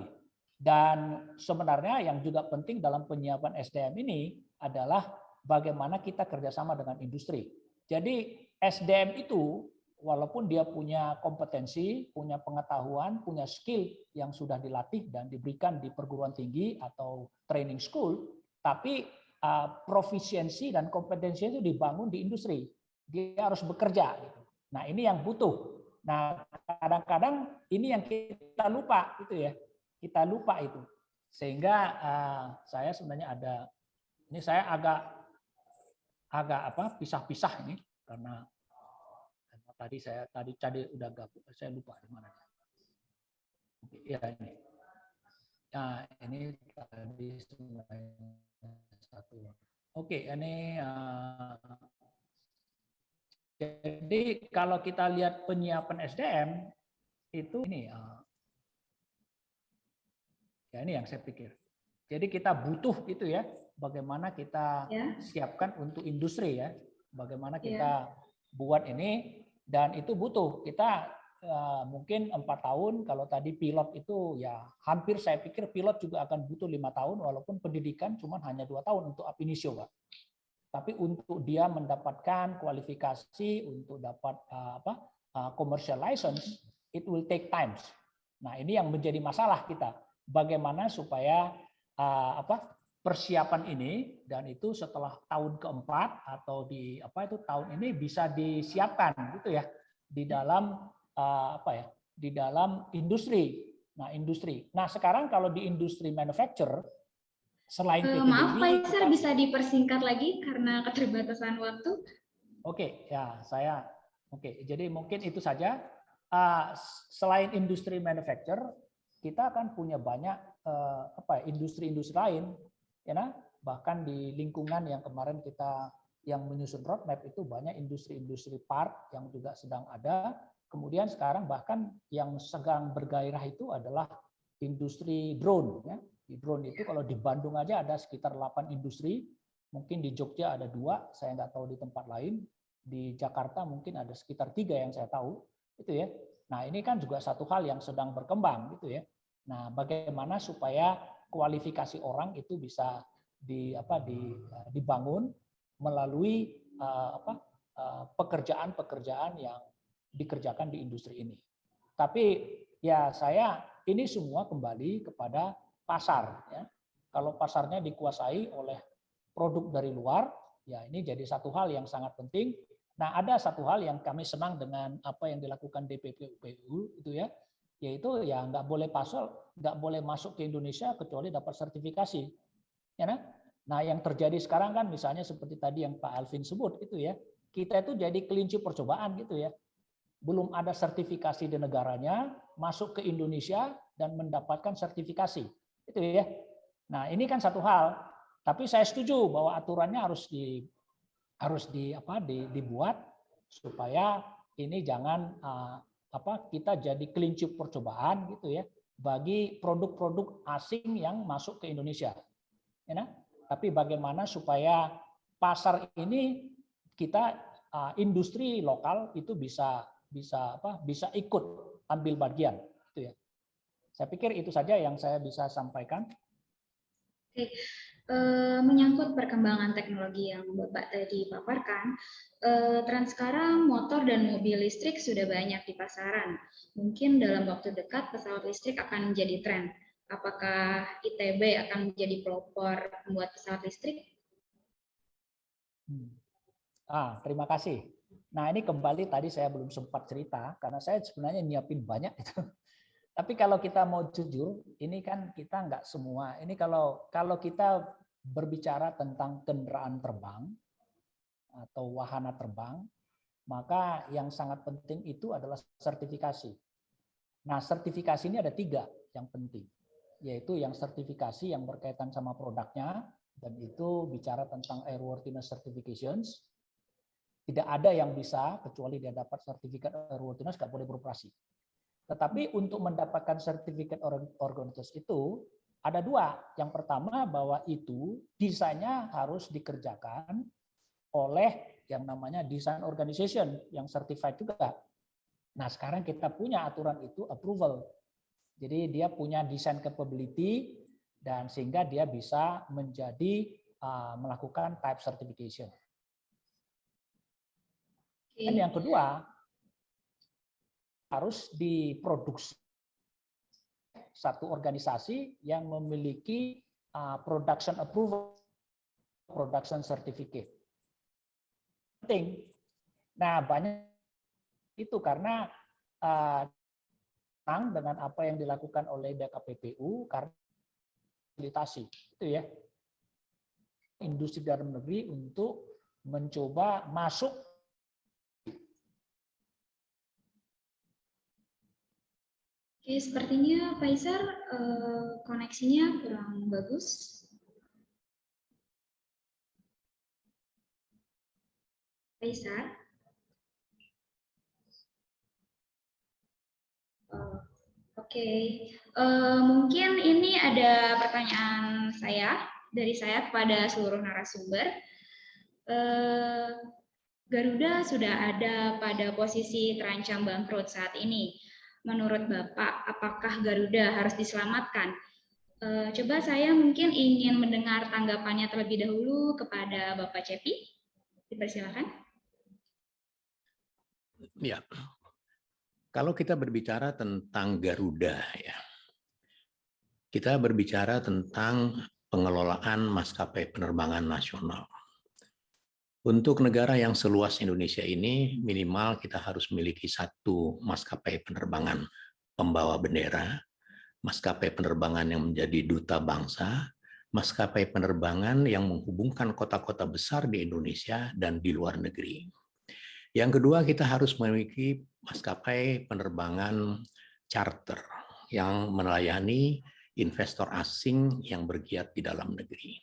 Dan sebenarnya yang juga penting dalam penyiapan SDM ini adalah bagaimana kita kerjasama dengan industri. Jadi SDM itu walaupun dia punya kompetensi, punya pengetahuan, punya skill yang sudah dilatih dan diberikan di perguruan tinggi atau training school, tapi profisiensi dan kompetensi itu dibangun di industri. Dia harus bekerja. Nah, ini yang butuh. Nah, kadang-kadang ini yang kita lupa gitu ya. Kita lupa itu. Sehingga saya sebenarnya ini saya agak pisah-pisah ini karena tadi udah gabung, saya lupa di mana. Ya ini. Nah, ini tadi satu. Oke, ini jadi kalau kita lihat penyiapan SDM itu ini ya ini yang saya pikir. Jadi kita butuh itu ya, bagaimana kita siapkan untuk industri ya, bagaimana kita buat ini dan itu butuh kita mungkin 4 tahun. Kalau tadi pilot itu ya hampir saya pikir pilot juga akan butuh 5 tahun, walaupun pendidikan cuma hanya 2 tahun untuk ab initio, Pak. Tapi untuk dia mendapatkan kualifikasi untuk dapat commercial license, it will take time. Nah, ini yang menjadi masalah kita. Bagaimana supaya persiapan ini dan itu setelah tahun keempat atau di tahun ini bisa disiapkan gitu ya di dalam di dalam industri. Nah, industri. Nah, sekarang kalau di industri manufacture Selain Maaf Pak PTDB, Isar, bisa dipersingkat lagi karena keterbatasan waktu. Oke, ya jadi mungkin itu saja. Selain industri manufacture, kita akan punya banyak industri-industri lain, ya, bahkan di lingkungan yang kemarin kita yang menyusun roadmap itu banyak industri-industri part yang juga sedang ada. Kemudian sekarang bahkan yang sedang bergairah itu adalah industri drone. Ya. Di drone itu kalau di Bandung aja ada sekitar 8 industri, mungkin di Jogja ada 2, saya nggak tahu di tempat lain. Di Jakarta mungkin ada sekitar 3 yang saya tahu, itu ya. Nah ini kan juga satu hal yang sedang berkembang, gitu ya. Nah bagaimana supaya kualifikasi orang itu bisa dibangun melalui pekerjaan-pekerjaan yang dikerjakan di industri ini. Tapi ya ini semua kembali kepada pasar. Ya. Kalau pasarnya dikuasai oleh produk dari luar, ya ini jadi satu hal yang sangat penting. Nah, ada satu hal yang kami senang dengan apa yang dilakukan DPP-UPU itu ya, yaitu ya nggak boleh masuk ke Indonesia kecuali dapat sertifikasi. Ya, nah, yang terjadi sekarang kan misalnya seperti tadi yang Pak Alvin sebut itu ya, kita itu jadi kelinci percobaan gitu ya. Belum ada sertifikasi di negaranya, masuk ke Indonesia dan mendapatkan sertifikasi. Itu ya. Nah, ini kan satu hal. Tapi saya setuju bahwa aturannya harus dibuat supaya ini jangan kita jadi kelinci percobaan gitu ya bagi produk-produk asing yang masuk ke Indonesia. Ya, tapi bagaimana supaya pasar ini kita industri lokal itu bisa ikut ambil bagian gitu ya. Saya pikir itu saja yang saya bisa sampaikan. Oke. Menyangkut perkembangan teknologi yang Bapak tadi paparkan, tren sekarang motor dan mobil listrik sudah banyak di pasaran. Mungkin dalam waktu dekat pesawat listrik akan menjadi tren. Apakah ITB akan menjadi pelopor membuat pesawat listrik? Terima kasih. Nah ini kembali tadi saya belum sempat cerita karena saya sebenarnya nyiapin banyak itu. Tapi kalau kita mau jujur, ini kan kita nggak semua. Ini kalau kita berbicara tentang kendaraan terbang atau wahana terbang, maka yang sangat penting itu adalah sertifikasi. Nah, sertifikasi ini ada 3 yang penting, yaitu yang sertifikasi yang berkaitan sama produknya, dan itu bicara tentang airworthiness certifications. Tidak ada yang bisa kecuali dia dapat sertifikat airworthiness nggak boleh beroperasi. Tetapi untuk mendapatkan sertifikat airworthiness itu ada 2. Yang pertama bahwa itu desainnya harus dikerjakan oleh yang namanya design organization yang certified juga. Nah sekarang kita punya aturan itu approval. Jadi dia punya design capability dan sehingga dia bisa menjadi melakukan type certification. Dan yang kedua harus diproduksi satu organisasi yang memiliki production approval, production certificate. Penting. Nah, banyak itu karena dengan apa yang dilakukan oleh BKPPU karena fasilitasi itu ya. Industri dalam negeri untuk mencoba masuk. Oke, sepertinya Pak Isar koneksinya kurang bagus. Pak Isar. Oke, mungkin ini ada pertanyaan dari saya kepada seluruh narasumber. Garuda sudah ada pada posisi terancam bangkrut saat ini. Menurut Bapak, apakah Garuda harus diselamatkan? Coba saya mungkin ingin mendengar tanggapannya terlebih dahulu kepada Bapak Cepi. Dipersilakan. Ya, kalau kita berbicara tentang Garuda, ya, kita berbicara tentang pengelolaan maskapai penerbangan nasional. Untuk negara yang seluas Indonesia ini, minimal kita harus memiliki 1 maskapai penerbangan pembawa bendera, maskapai penerbangan yang menjadi duta bangsa, maskapai penerbangan yang menghubungkan kota-kota besar di Indonesia dan di luar negeri. Yang kedua, kita harus memiliki maskapai penerbangan charter yang melayani investor asing yang bergiat di dalam negeri.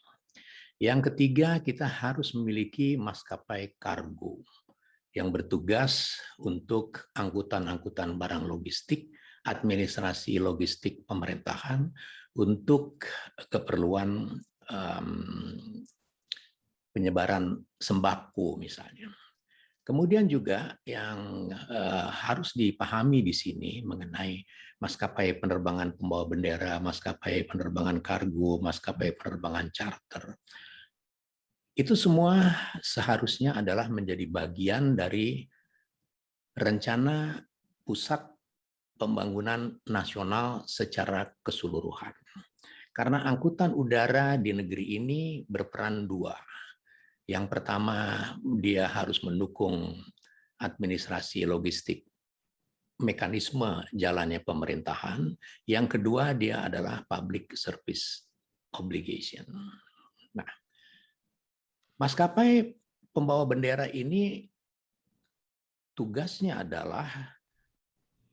Yang ketiga, kita harus memiliki maskapai kargo yang bertugas untuk angkutan-angkutan barang logistik, administrasi logistik pemerintahan untuk keperluan penyebaran sembako misalnya. Kemudian juga yang harus dipahami di sini mengenai maskapai penerbangan pembawa bendera, maskapai penerbangan kargo, maskapai penerbangan charter. Itu semua seharusnya adalah menjadi bagian dari rencana pusat pembangunan nasional secara keseluruhan. Karena angkutan udara di negeri ini berperan dua. Yang pertama, dia harus mendukung administrasi logistik, mekanisme jalannya pemerintahan. Yang kedua, dia adalah public service obligation. Nah, maskapai pembawa bendera ini tugasnya adalah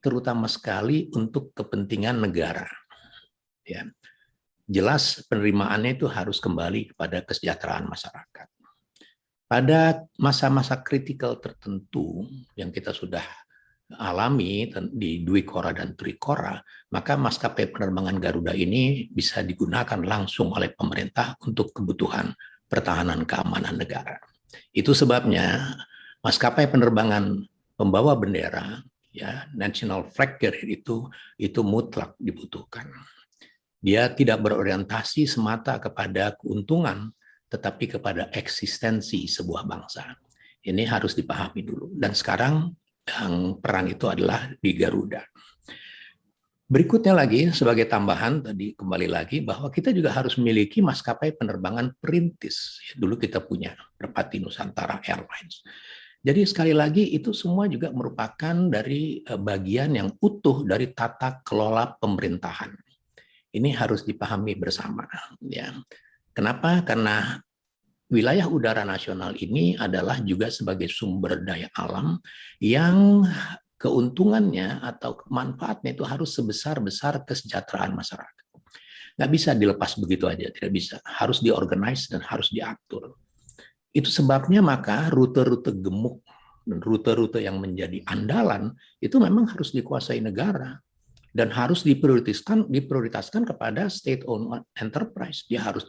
terutama sekali untuk kepentingan negara. Ya. Jelas penerimaannya itu harus kembali kepada kesejahteraan masyarakat. Pada masa-masa kritikal tertentu yang kita sudah alami di Dwi Kora dan Tri Kora, maka maskapai penerbangan Garuda ini bisa digunakan langsung oleh pemerintah untuk kebutuhan pertahanan keamanan negara. Itu sebabnya maskapai penerbangan pembawa bendera, ya, national flag carrier itu mutlak dibutuhkan. Dia tidak berorientasi semata kepada keuntungan, tetapi kepada eksistensi sebuah bangsa. Ini harus dipahami dulu. Dan sekarang yang peran itu adalah di Garuda. Berikutnya lagi, sebagai tambahan, tadi kembali lagi, bahwa kita juga harus memiliki maskapai penerbangan perintis. Dulu kita punya Merpati Nusantara Airlines. Jadi sekali lagi, itu semua juga merupakan dari bagian yang utuh dari tata kelola pemerintahan. Ini harus dipahami bersama. Ya. Kenapa? Karena wilayah udara nasional ini adalah juga sebagai sumber daya alam yang keuntungannya atau manfaatnya itu harus sebesar-besar kesejahteraan masyarakat. Nggak bisa dilepas begitu aja, tidak bisa. Harus diorganize dan harus diatur. Itu sebabnya maka rute-rute gemuk dan rute-rute yang menjadi andalan itu memang harus dikuasai negara. Dan harus diprioritaskan kepada state-owned enterprise. Dia harus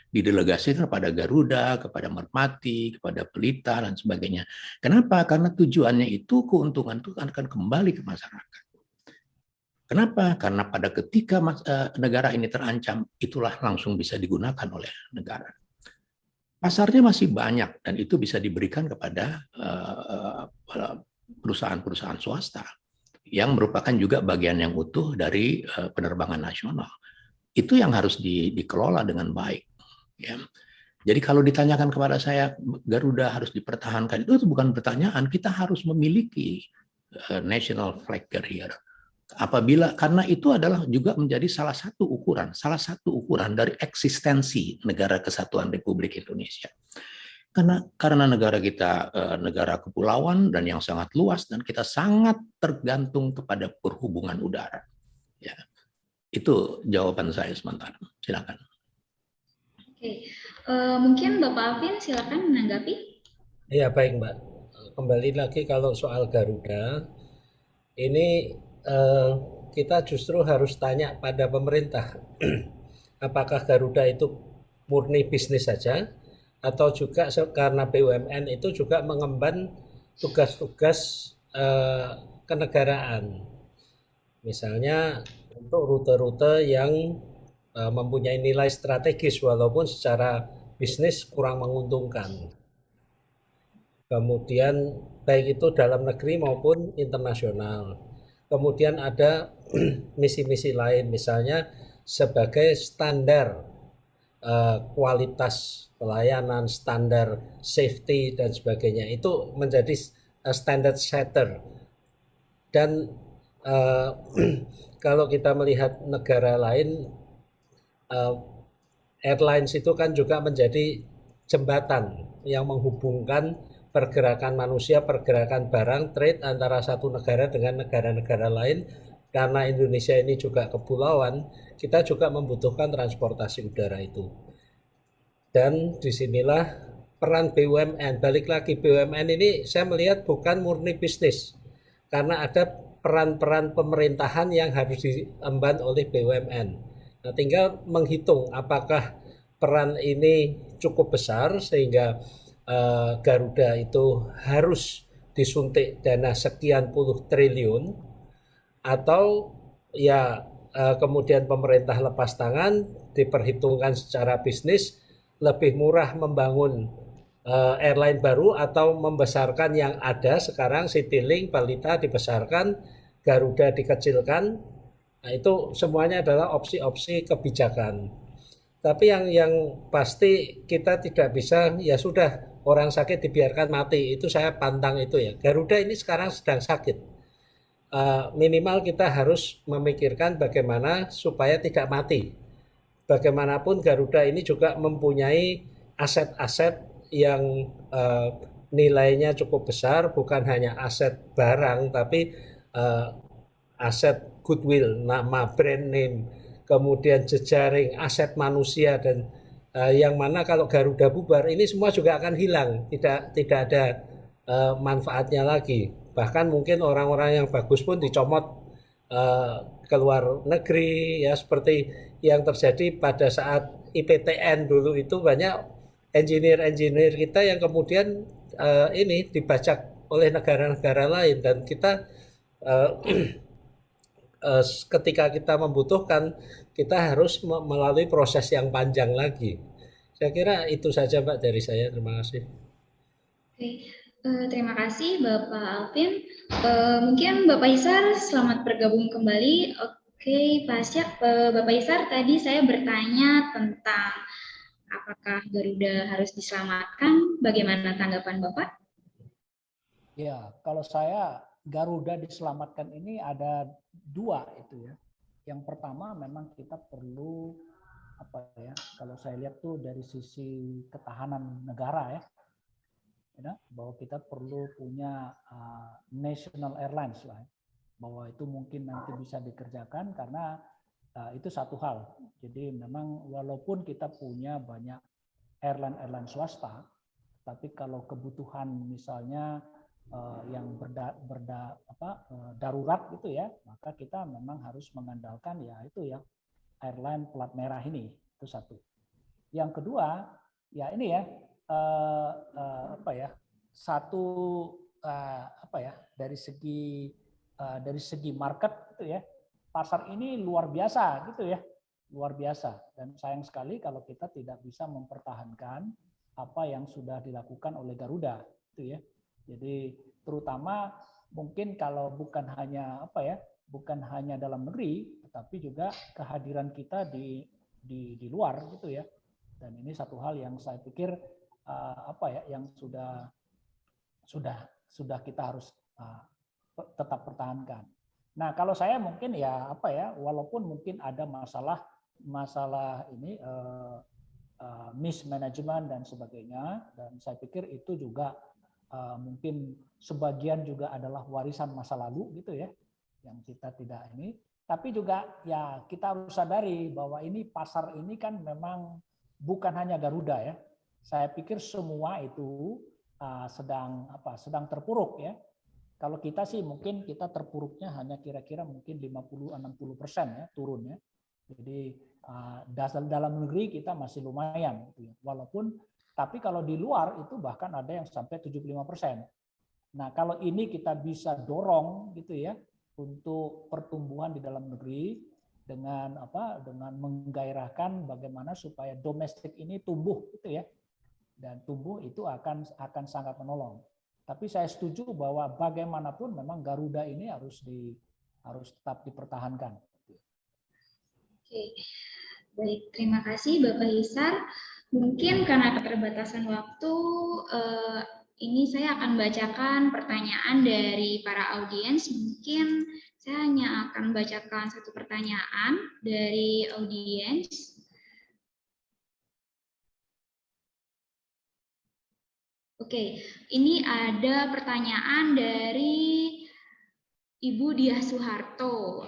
didelegasikan kepada Garuda, kepada Merpati, kepada Pelita, dan sebagainya. Kenapa? Karena tujuannya itu keuntungan itu akan kembali ke masyarakat. Kenapa? Karena pada ketika negara ini terancam, itulah langsung bisa digunakan oleh negara. Pasarnya masih banyak, dan itu bisa diberikan kepada perusahaan-perusahaan swasta, yang merupakan juga bagian yang utuh dari penerbangan nasional. Itu yang harus dikelola dengan baik. Ya. Jadi kalau ditanyakan kepada saya, Garuda harus dipertahankan, itu bukan pertanyaan, kita harus memiliki national flag carrier. Karena itu adalah juga menjadi salah satu ukuran dari eksistensi Negara Kesatuan Republik Indonesia. Karena negara kita negara kepulauan dan yang sangat luas, dan kita sangat tergantung kepada perhubungan udara. Ya, itu jawaban saya sementara. Silakan. Oke, mungkin Bapak Alvin silakan menanggapi. Ya baik Mbak. Kembali lagi kalau soal Garuda, ini kita justru harus tanya pada pemerintah, apakah Garuda itu murni bisnis saja, atau juga karena BUMN itu juga mengemban tugas-tugas kenegaraan. Misalnya untuk rute-rute yang mempunyai nilai strategis walaupun secara bisnis kurang menguntungkan. Kemudian baik itu dalam negeri maupun internasional. Kemudian ada misi-misi lain, misalnya sebagai standar kualitas pelayanan, standar safety dan sebagainya, itu menjadi standard setter. Dan kalau kita melihat negara lain, airlines itu kan juga menjadi jembatan yang menghubungkan pergerakan manusia, pergerakan barang, trade antara satu negara dengan negara-negara lain. Karena Indonesia ini juga kepulauan, kita juga membutuhkan transportasi udara itu. Dan disinilah peran BUMN. Balik lagi, BUMN ini saya melihat bukan murni bisnis, karena ada peran-peran pemerintahan yang harus diemban oleh BUMN. Nah, tinggal menghitung apakah peran ini cukup besar sehingga Garuda itu harus disuntik dana sekian puluh triliun, atau ya kemudian pemerintah lepas tangan, diperhitungkan secara bisnis lebih murah membangun airline baru atau membesarkan yang ada sekarang. Citylink, Balita dibesarkan, Garuda dikecilkan. Nah, itu semuanya adalah opsi-opsi kebijakan. Tapi yang pasti kita tidak bisa, ya sudah, orang sakit dibiarkan mati. Itu saya pantang itu ya. Garuda ini sekarang sedang sakit. Minimal kita harus memikirkan bagaimana supaya tidak mati. Bagaimanapun Garuda ini juga mempunyai aset-aset yang nilainya cukup besar, bukan hanya aset barang, tapi aset goodwill, nama, brand name, kemudian jejaring, aset manusia, dan yang mana kalau Garuda bubar, ini semua juga akan hilang, tidak ada manfaatnya lagi. Bahkan mungkin orang-orang yang bagus pun dicomot ke luar negeri, ya seperti yang terjadi pada saat IPTN dulu. Itu banyak engineer kita yang kemudian ini dibajak oleh negara-negara lain, dan kita ketika kita membutuhkan, kita harus melalui proses yang panjang lagi. Saya kira itu saja Mbak dari saya. Terima kasih. Oke. Terima kasih Bapak Alvin. Mungkin Bapak Isar selamat bergabung kembali. Oke, Bapak Isar, tadi saya bertanya tentang apakah Garuda harus diselamatkan. Bagaimana tanggapan Bapak? Ya, kalau saya Garuda diselamatkan ini ada dua itu ya. Yang pertama memang kita perlu kalau saya lihat tuh dari sisi ketahanan negara ya, bahwa kita perlu punya national airlines lah, bahwa itu mungkin nanti bisa dikerjakan karena itu satu hal. Jadi memang walaupun kita punya banyak airline swasta, tapi kalau kebutuhan misalnya yang darurat gitu ya, maka kita memang harus mengandalkan ya itu ya airline plat merah ini, itu satu. Yang kedua ya ini ya dari segi market gitu ya, pasar ini luar biasa gitu ya, luar biasa, dan sayang sekali kalau kita tidak bisa mempertahankan apa yang sudah dilakukan oleh Garuda gitu ya. Jadi terutama mungkin kalau bukan hanya dalam negeri, tetapi juga kehadiran kita di luar gitu ya. Dan ini satu hal yang saya pikir yang sudah kita harus tetap pertahankan. Nah, kalau saya mungkin walaupun mungkin ada masalah ini mismanagement dan sebagainya, dan saya pikir itu juga mungkin sebagian juga adalah warisan masa lalu gitu ya, yang kita tidak ini. Tapi juga ya kita harus sadari bahwa ini pasar ini kan memang bukan hanya Garuda ya. Saya pikir semua itu sedang terpuruk ya. Kalau kita sih mungkin kita terpuruknya hanya kira-kira mungkin 50-60% ya turun ya. Jadi dalam negeri kita masih lumayan gitu ya. Tapi kalau di luar itu bahkan ada yang sampai 75%. Nah, kalau ini kita bisa dorong gitu ya untuk pertumbuhan di dalam negeri dengan menggairahkan bagaimana supaya domestik ini tumbuh gitu ya. Dan tumbuh itu akan sangat menolong. Tapi saya setuju bahwa bagaimanapun memang Garuda ini harus tetap dipertahankan. Oke, baik, terima kasih Bapak Isar. Mungkin karena keterbatasan waktu, ini saya akan bacakan pertanyaan dari para audiens. Mungkin saya hanya akan bacakan satu pertanyaan dari audiens. Oke, ini ada pertanyaan dari Ibu Diah Soeharto.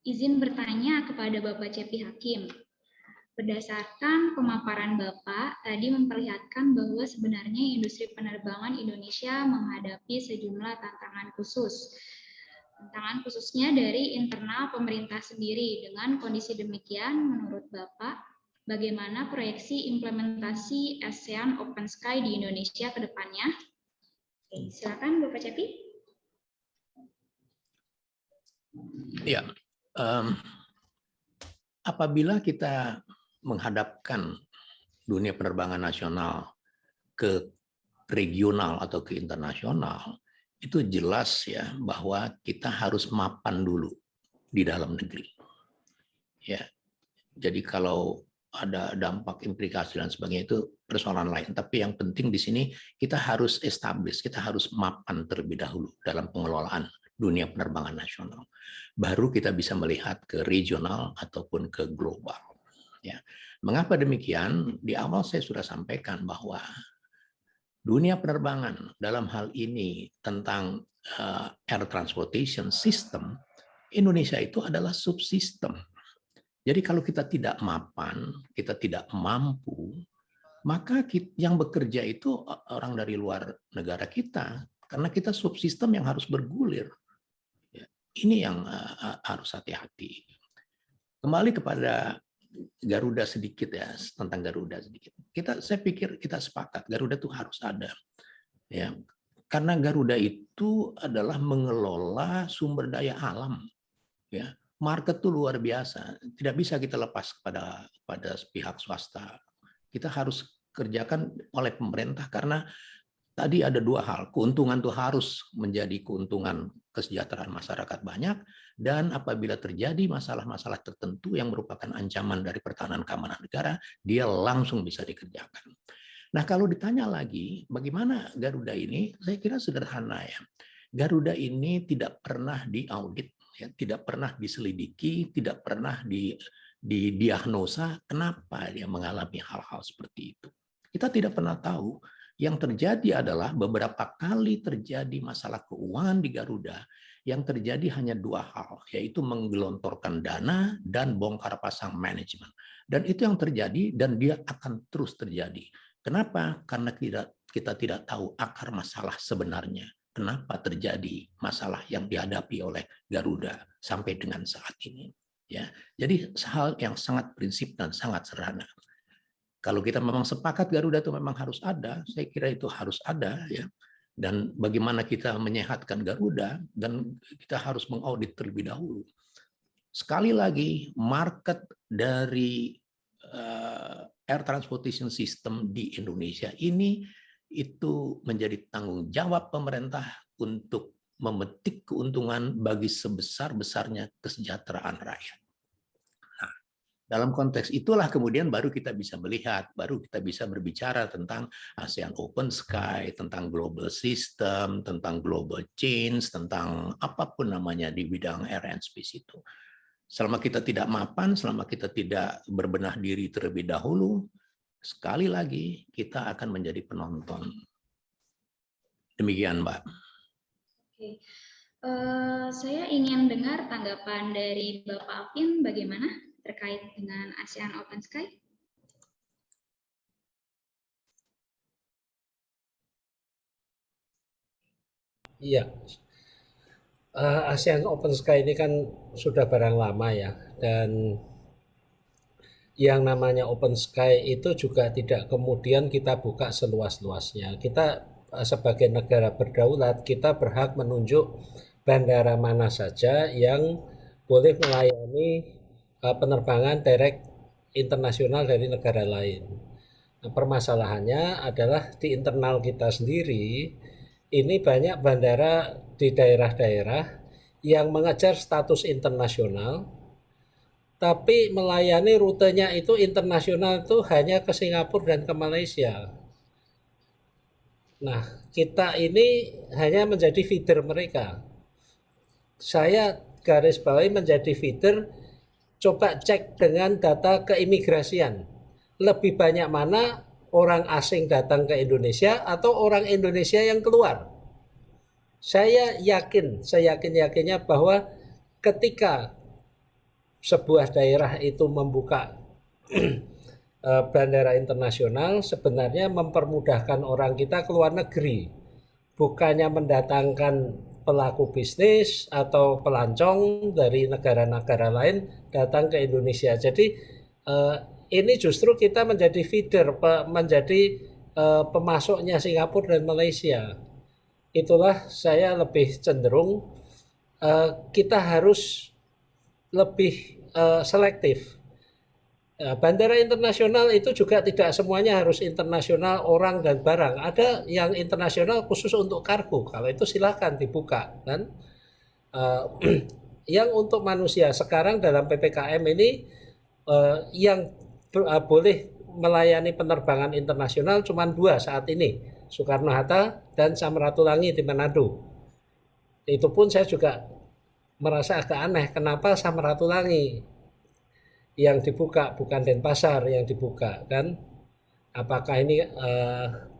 Izin bertanya kepada Bapak Cepi Hakim. Berdasarkan pemaparan Bapak, tadi memperlihatkan bahwa sebenarnya industri penerbangan Indonesia menghadapi sejumlah tantangan khusus. Tantangan khususnya dari internal pemerintah sendiri. Dengan kondisi demikian, menurut Bapak, bagaimana proyeksi implementasi ASEAN Open Sky di Indonesia ke depannya? Oke, silakan Bapak Cepi. Ya, apabila kita menghadapkan dunia penerbangan nasional ke regional atau ke internasional, itu jelas ya bahwa kita harus mapan dulu di dalam negeri. Ya, jadi kalau ada dampak implikasi dan sebagainya itu persoalan lain. Tapi yang penting di sini kita harus establish, kita harus mapan terlebih dahulu dalam pengelolaan dunia penerbangan nasional. Baru kita bisa melihat ke regional ataupun ke global. Ya. Mengapa demikian? Di awal saya sudah sampaikan bahwa dunia penerbangan dalam hal ini tentang air transportation system, Indonesia itu adalah subsistem. Jadi kalau kita tidak mapan, kita tidak mampu, maka yang bekerja itu orang dari luar negara kita, karena kita subsistem yang harus bergulir. Ini yang harus hati-hati. Kembali kepada Garuda sedikit ya, tentang Garuda sedikit. Saya pikir kita sepakat Garuda itu harus ada, ya, karena Garuda itu adalah mengelola sumber daya alam, ya. Market itu luar biasa, tidak bisa kita lepas pada pihak swasta. Kita harus kerjakan oleh pemerintah karena tadi ada dua hal, keuntungan itu harus menjadi keuntungan kesejahteraan masyarakat banyak, dan apabila terjadi masalah-masalah tertentu yang merupakan ancaman dari pertahanan keamanan negara, dia langsung bisa dikerjakan. Nah, kalau ditanya lagi, bagaimana Garuda ini? Saya kira sederhana ya. Garuda ini tidak pernah diaudit, ya, tidak pernah diselidiki, tidak pernah didiagnosa kenapa dia mengalami hal-hal seperti itu. Kita tidak pernah tahu. Yang terjadi adalah beberapa kali terjadi masalah keuangan di Garuda, yang terjadi hanya dua hal, yaitu menggelontorkan dana dan bongkar pasang manajemen. Dan itu yang terjadi dan dia akan terus terjadi. Kenapa? Karena kita tidak tahu akar masalah sebenarnya. Kenapa terjadi masalah yang dihadapi oleh Garuda sampai dengan saat ini. Ya, jadi hal yang sangat prinsip dan sangat sederhana. Kalau kita memang sepakat Garuda itu memang harus ada, saya kira itu harus ada ya. Dan bagaimana kita menyehatkan Garuda, dan kita harus mengaudit terlebih dahulu. Sekali lagi, market dari air transportation system di Indonesia ini itu menjadi tanggung jawab pemerintah untuk memetik keuntungan bagi sebesar-besarnya kesejahteraan rakyat. Dalam konteks itulah kemudian baru kita bisa melihat, baru kita bisa berbicara tentang ASEAN Open Sky, tentang global system, tentang global change, tentang apapun namanya di bidang air and space itu. Selama kita tidak mapan, selama kita tidak berbenah diri terlebih dahulu, sekali lagi kita akan menjadi penonton. Demikian, Mbak. Oke. Saya ingin dengar tanggapan dari Bapak Alvin bagaimana terkait dengan ASEAN Open Sky? Iya, ASEAN Open Sky ini kan sudah barang lama ya, dan yang namanya Open Sky itu juga tidak kemudian kita buka seluas-luasnya. Kita sebagai negara berdaulat, kita berhak menunjuk bandara mana saja yang boleh melayani penerbangan direct internasional dari negara lain. Nah, permasalahannya adalah di internal kita sendiri, ini banyak bandara di daerah-daerah yang mengejar status internasional, tapi melayani rutenya itu internasional itu hanya ke Singapura dan ke Malaysia. Nah, kita ini hanya menjadi feeder mereka. Saya garis bawahi menjadi feeder. Coba cek dengan data keimigrasian. Lebih banyak mana orang asing datang ke Indonesia atau orang Indonesia yang keluar. Saya yakin, seyakin-yakinnya bahwa ketika sebuah daerah itu membuka bandara internasional, sebenarnya mempermudahkan orang kita ke luar negeri, bukannya mendatangkan pelaku bisnis atau pelancong dari negara-negara lain datang ke Indonesia. Jadi ini justru kita menjadi feeder, menjadi pemasoknya Singapura dan Malaysia. Itulah saya lebih cenderung kita harus lebih selektif. Bandara internasional itu juga tidak semuanya harus internasional orang dan barang. Ada yang internasional khusus untuk kargo. Kalau itu silakan dibuka, kan? Yang untuk manusia sekarang dalam PPKM ini yang boleh melayani penerbangan internasional cuma 2 saat ini, Soekarno-Hatta dan Samratulangi di Manado. Itu pun saya juga merasa agak aneh, kenapa Samratulangi yang dibuka, bukan Denpasar yang dibuka, kan? Apakah ini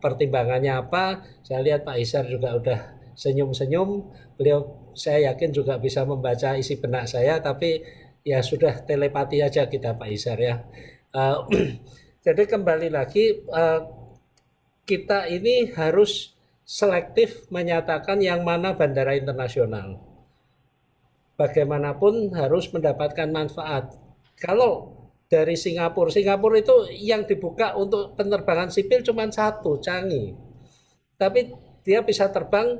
pertimbangannya apa? Saya lihat Pak Isar juga udah senyum-senyum. Beliau saya yakin juga bisa membaca isi benak saya, tapi ya sudah telepati aja kita Pak Isar ya. Jadi kembali lagi kita ini harus selektif menyatakan yang mana bandara internasional. Bagaimanapun harus mendapatkan manfaat. Kalau dari Singapura itu yang dibuka untuk penerbangan sipil cuma 1, Changi. Tapi dia bisa terbang,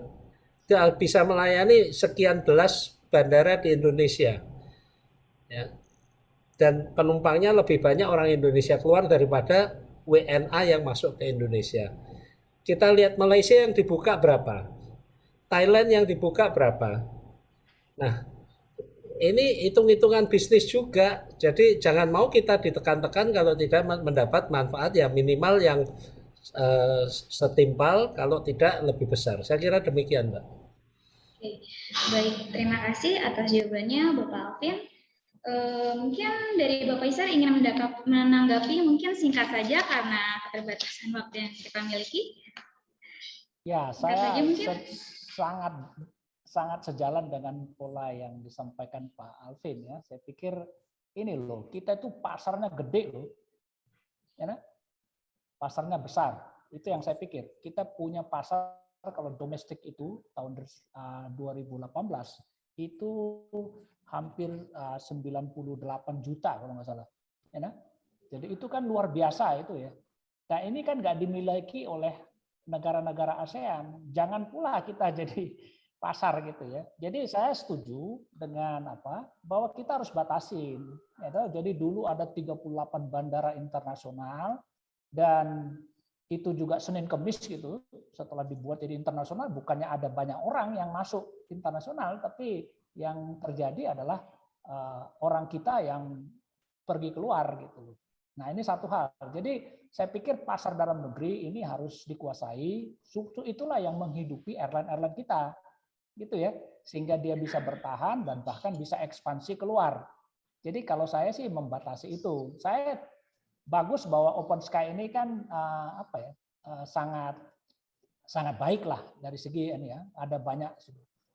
bisa melayani sekian belas bandara di Indonesia. Ya. Dan penumpangnya lebih banyak orang Indonesia keluar daripada WNA yang masuk ke Indonesia. Kita lihat Malaysia yang dibuka berapa, Thailand yang dibuka berapa. Nah, ini hitung-hitungan bisnis juga. Jadi jangan mau kita ditekan-tekan kalau tidak mendapat manfaat ya minimal yang setimpal, kalau tidak lebih besar. Saya kira demikian, Mbak. Oke, baik. Terima kasih atas jawabannya, Bapak Alvin. Mungkin dari Bapak Isar ingin menanggapi, mungkin singkat saja karena keterbatasan waktu yang kita miliki. Ya, saya sangat sejalan dengan pola yang disampaikan Pak Alvin ya. Saya pikir ini loh, kita itu pasarnya gede loh, ya, pasarnya besar. Itu yang saya pikir. Kita punya pasar kalau domestik itu tahun 2018 itu hampir 98 juta kalau nggak salah, ya. Jadi itu kan luar biasa itu ya. Nah ini kan nggak dimiliki oleh negara-negara ASEAN. Jangan pula kita jadi pasar gitu ya. Jadi saya setuju dengan bahwa kita harus batasin. Ya, jadi dulu ada 38 bandara internasional dan itu juga Senin Kemis gitu. Setelah dibuat jadi internasional, bukannya ada banyak orang yang masuk internasional, tapi yang terjadi adalah orang kita yang pergi keluar gitu. Nah ini satu hal. Jadi saya pikir pasar dalam negeri ini harus dikuasai. Itulah yang menghidupi airline-airline kita. Gitu ya, sehingga dia bisa bertahan dan bahkan bisa ekspansi keluar. Jadi kalau saya sih membatasi itu. Saya bagus bahwa Open Sky ini kan sangat baik lah dari segi ini ya, ada banyak.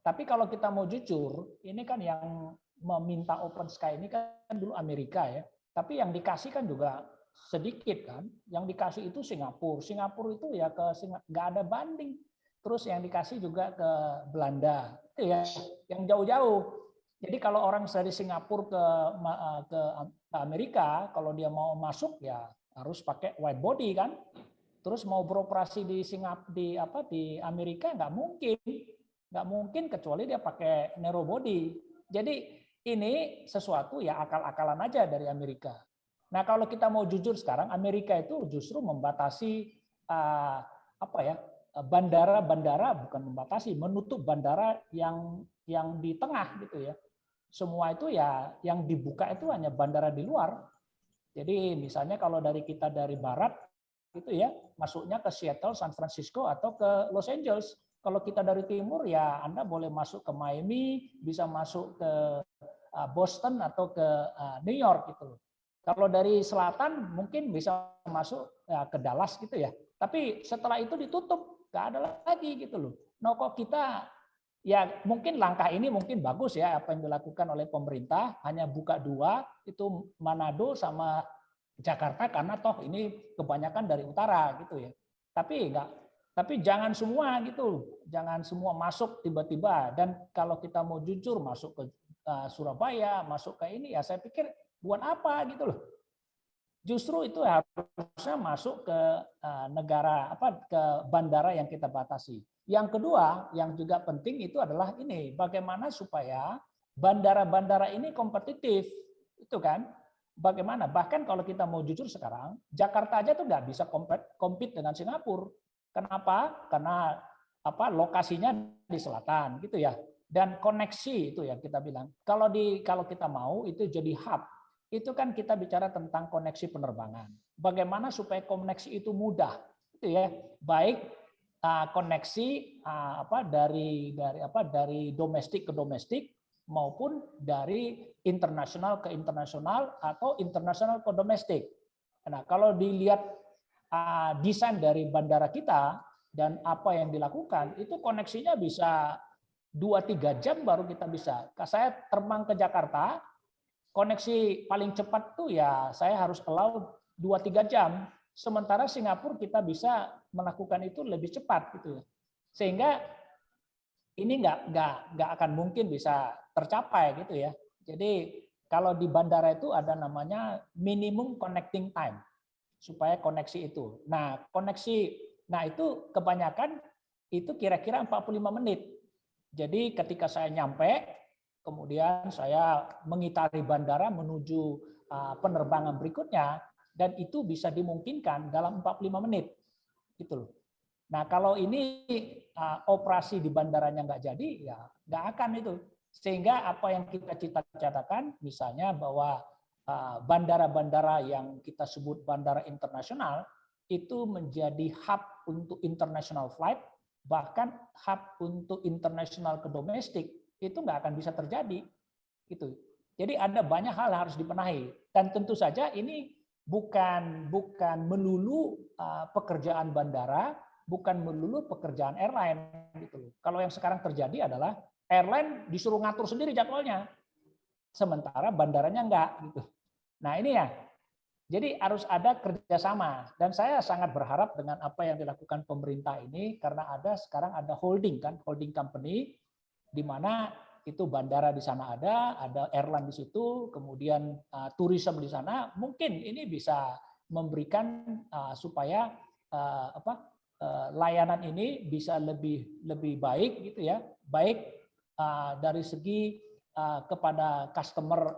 Tapi kalau kita mau jujur, ini kan yang meminta Open Sky ini kan dulu Amerika ya. Tapi yang dikasih kan juga sedikit kan. Yang dikasih itu Singapura. Singapura itu ya nggak ada banding. Terus yang dikasih juga ke Belanda, itu ya, yang jauh-jauh. Jadi kalau orang dari Singapura ke Amerika, kalau dia mau masuk ya harus pakai wide body kan. Terus mau beroperasi di Amerika nggak mungkin kecuali dia pakai narrow body. Jadi ini sesuatu ya akal-akalan aja dari Amerika. Nah kalau kita mau jujur sekarang, Amerika itu justru membatasi bandara-bandara, bukan membatasi, menutup bandara yang di tengah gitu ya. Semua itu ya yang dibuka itu hanya bandara di luar. Jadi misalnya kalau dari kita dari barat itu ya masuknya ke Seattle, San Francisco atau ke Los Angeles. Kalau kita dari timur ya Anda boleh masuk ke Miami, bisa masuk ke Boston atau ke New York gitu. Kalau dari selatan mungkin bisa masuk ke Dallas gitu ya. Tapi setelah itu ditutup, nggak ada lagi gitu loh. Nah kok kita ya mungkin langkah ini mungkin bagus ya apa yang dilakukan oleh pemerintah, hanya buka 2 itu Manado sama Jakarta karena toh ini kebanyakan dari utara gitu ya. Tapi jangan semua gitu, jangan semua masuk tiba-tiba. Dan kalau kita mau jujur masuk ke Surabaya, masuk ke ini ya saya pikir buat apa gitu loh. Justru itu harusnya masuk ke negara ke bandara yang kita batasi. Yang kedua, yang juga penting itu adalah ini, bagaimana supaya bandara-bandara ini kompetitif, itu kan? Bagaimana? Bahkan kalau kita mau jujur sekarang, Jakarta aja tuh nggak bisa compete dengan Singapura. Kenapa? Karena lokasinya di selatan, gitu ya. Dan koneksi itu yang kita bilang. Kalau kita mau itu jadi hub. Itu kan kita bicara tentang koneksi penerbangan. Bagaimana supaya koneksi itu mudah, gitu ya. Baik koneksi dari domestik ke domestik maupun dari internasional ke internasional atau internasional ke domestik. Nah, kalau dilihat desain dari bandara kita dan apa yang dilakukan, itu koneksinya bisa 2-3 jam baru kita bisa. Saya terbang ke Jakarta, koneksi paling cepat tuh ya saya harus allow 2-3 jam. Sementara Singapura kita bisa melakukan itu lebih cepat gitu. Sehingga ini nggak akan mungkin bisa tercapai gitu ya. Jadi kalau di bandara itu ada namanya minimum connecting time supaya koneksi itu. Nah, itu kebanyakan itu kira-kira 45 menit. Jadi ketika saya nyampe, kemudian saya mengitari bandara menuju penerbangan berikutnya, dan itu bisa dimungkinkan dalam 45 menit. Gitu loh. Nah kalau ini operasi di bandaranya nggak jadi, ya nggak akan itu. Sehingga apa yang kita cita-citakan, misalnya bahwa bandara-bandara yang kita sebut bandara internasional, itu menjadi hub untuk international flight, bahkan hub untuk internasional ke domestik, itu nggak akan bisa terjadi. Gitu. Jadi ada banyak hal yang harus dibenahi. Dan tentu saja ini bukan melulu pekerjaan bandara, bukan melulu pekerjaan airline gitu. Kalau yang sekarang terjadi adalah airline disuruh ngatur sendiri jadwalnya, sementara bandaranya enggak gitu. Nah ini ya, jadi harus ada kerjasama. Dan saya sangat berharap dengan apa yang dilakukan pemerintah ini, karena sekarang ada holding company, di mana itu bandara di sana ada airline di situ, kemudian tourism di sana, mungkin ini bisa memberikan supaya layanan ini bisa lebih baik gitu ya, baik dari segi kepada customer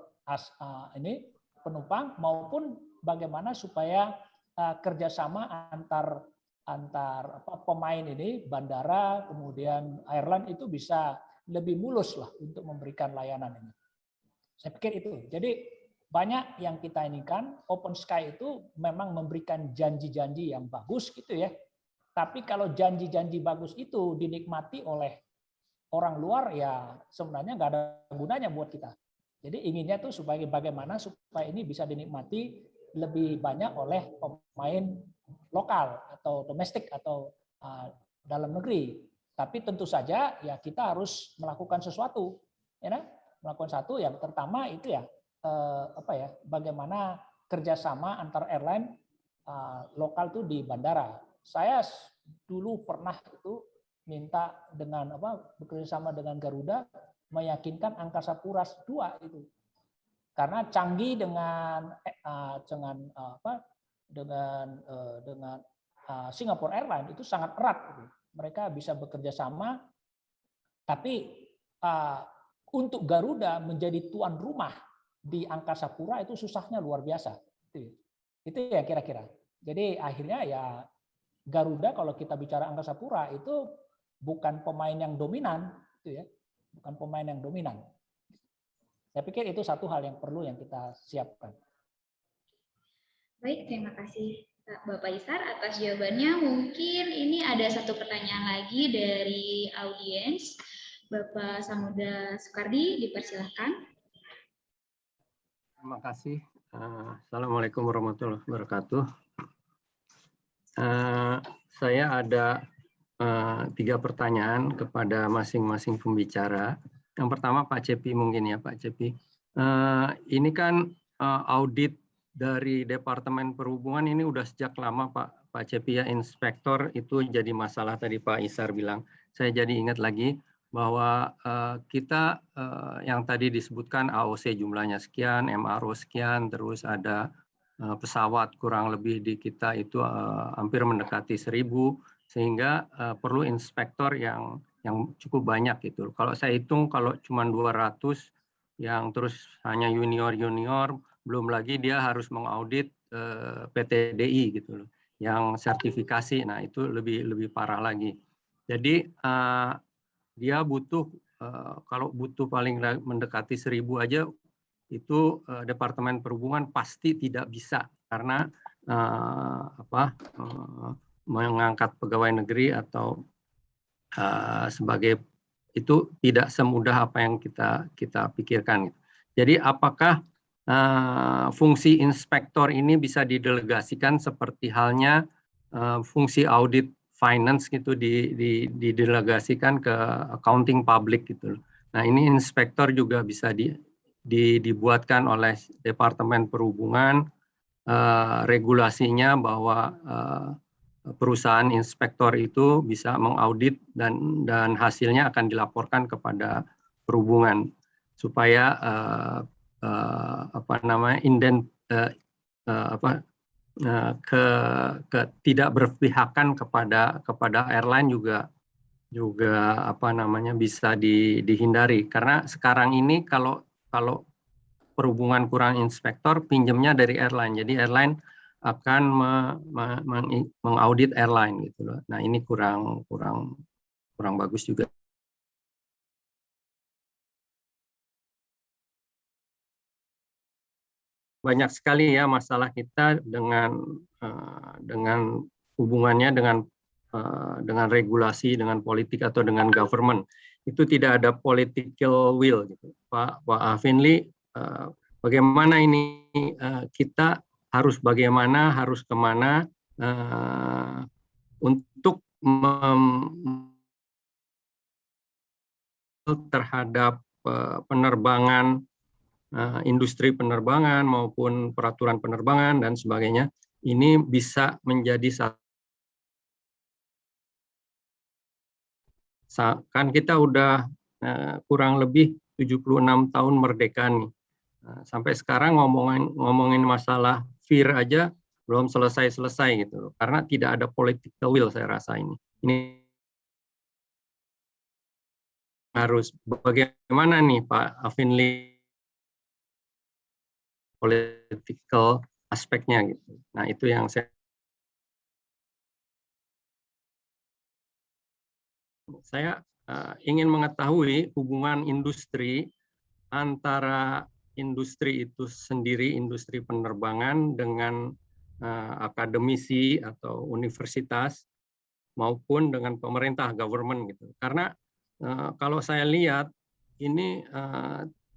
ini penumpang maupun bagaimana supaya kerjasama antar pemain ini bandara kemudian airline itu bisa lebih mulus lah untuk memberikan layanan ini. Saya pikir itu. Jadi banyak yang kita inginkan. Open Sky itu memang memberikan janji-janji yang bagus gitu ya. Tapi kalau janji-janji bagus itu dinikmati oleh orang luar, ya sebenarnya nggak ada gunanya buat kita. Jadi inginnya tuh bagaimana supaya ini bisa dinikmati lebih banyak oleh pemain lokal atau domestik atau dalam negeri. Tapi tentu saja ya kita harus melakukan sesuatu, ya, melakukan sesuatu yang pertama itu ya bagaimana kerjasama antar airline lokal tuh di bandara. Saya dulu pernah itu minta dengan bekerjasama dengan Garuda meyakinkan Angkasa Pura II itu, karena canggih dengan Singapore Airlines itu sangat erat. Gitu. Mereka bisa bekerja sama, tapi untuk Garuda menjadi tuan rumah di Angkasa Pura itu susahnya luar biasa. Itu ya kira-kira. Jadi akhirnya ya Garuda kalau kita bicara Angkasa Pura itu bukan pemain yang dominan, itu ya, bukan pemain yang dominan. Saya pikir itu satu hal yang perlu yang kita siapkan. Baik, terima kasih Bapak Isar atas jawabannya. Mungkin ini ada satu pertanyaan lagi dari audiens. Bapak Samudra Soekardi, dipersilahkan. Terima kasih. Assalamualaikum warahmatullahi wabarakatuh. Saya ada 3 pertanyaan kepada masing-masing pembicara. Yang pertama Pak Cepi mungkin ya Pak Cepi. Ini kan audit dari Departemen Perhubungan ini udah sejak lama Pak Cepi ya, inspektor itu jadi masalah tadi Pak Isar bilang. Saya jadi ingat lagi bahwa kita yang tadi disebutkan AOC jumlahnya sekian, MRO sekian, terus ada pesawat kurang lebih di kita itu hampir mendekati 1000, sehingga perlu inspektor yang cukup banyak gitu. Kalau saya hitung kalau cuma 200 yang terus hanya junior, belum lagi dia harus mengaudit PTDI gitu loh, yang sertifikasi. Nah itu lebih parah lagi. Jadi dia butuh kalau butuh paling mendekati 1000 aja itu Departemen Perhubungan pasti tidak bisa karena mengangkat pegawai negeri atau sebagai itu tidak semudah apa yang kita pikirkan. Jadi apakah fungsi inspektor ini bisa didelegasikan seperti halnya fungsi audit finance gitu didelegasikan ke accounting public gitu. Nah ini inspektor juga bisa dibuatkan oleh Departemen Perhubungan regulasinya bahwa perusahaan inspektor itu bisa mengaudit dan hasilnya akan dilaporkan kepada perhubungan supaya tidak berpihakan kepada airline juga bisa dihindari, karena sekarang ini kalau perhubungan kurang inspektor pinjamnya dari airline, jadi airline akan mengaudit airline gitu loh. Nah ini kurang bagus juga. Banyak sekali ya masalah kita dengan hubungannya dengan regulasi, dengan politik atau dengan government. Itu tidak ada political will gitu. Pak Affinly, bagaimana ini kita harus kemana untuk terhadap penerbangan, industri penerbangan maupun peraturan penerbangan dan sebagainya, ini bisa menjadi kan kita udah kurang lebih 76 tahun merdeka nih. Sampai sekarang ngomongin masalah fear aja belum selesai gitu loh. Karena tidak ada political will saya rasa ini. Ini harus bagaimana nih Pak Affinly political aspeknya gitu. Nah, itu yang saya ingin mengetahui hubungan industri antara industri itu sendiri, industri penerbangan dengan akademisi atau universitas maupun dengan pemerintah, government gitu. Karena kalau saya lihat ini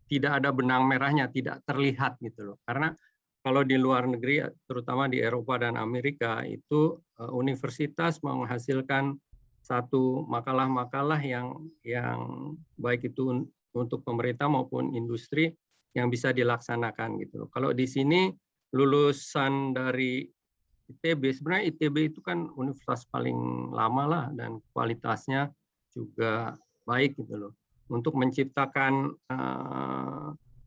tidak ada benang merahnya, tidak terlihat gitu loh. Karena kalau di luar negeri, terutama di Eropa dan Amerika, itu universitas menghasilkan satu makalah-makalah yang baik itu untuk pemerintah maupun industri yang bisa dilaksanakan gitu. Kalau di sini lulusan dari ITB, sebenarnya ITB itu kan universitas paling lama lah dan kualitasnya juga baik gitu loh. Untuk menciptakan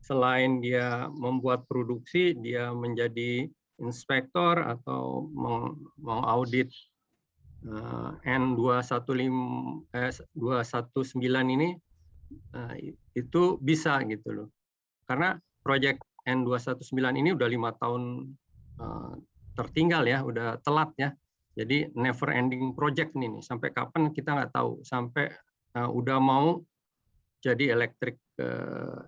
selain dia membuat produksi, dia menjadi inspektor atau mengaudit N219 ini itu bisa gitu loh. Karena proyek N219 ini udah 5 tahun tertinggal ya, udah telat ya. Jadi never ending project nih, sampai kapan kita nggak tahu. Sampai udah mau jadi electric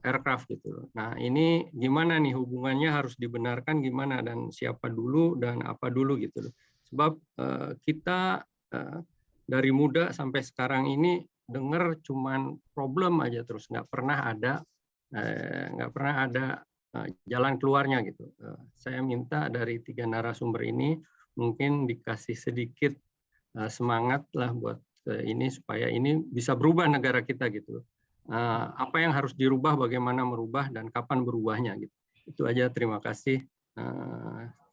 aircraft gitu. Nah ini gimana nih hubungannya, harus dibenarkan gimana dan siapa dulu dan apa dulu gitu loh. Sebab kita dari muda sampai sekarang ini dengar cuman problem aja terus, nggak pernah ada jalan keluarnya gitu. Saya minta dari 3 narasumber ini mungkin dikasih sedikit semangat lah buat ini supaya ini bisa berubah negara kita gitu. Apa yang harus dirubah, bagaimana merubah, dan kapan berubahnya gitu. Itu aja. Terima kasih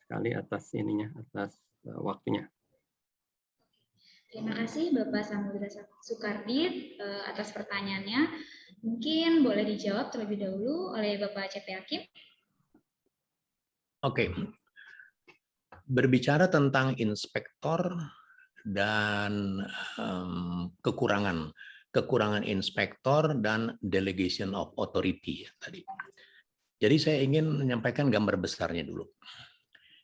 sekali atas ininya, atas waktunya. Terima kasih Bapak Samudra Soekardi atas pertanyaannya. Mungkin boleh dijawab terlebih dahulu oleh Bapak C.P. Hakim. Oke. Berbicara tentang inspektor dan kekurangan inspektor dan delegation of authority tadi. Jadi saya ingin menyampaikan gambar besarnya dulu.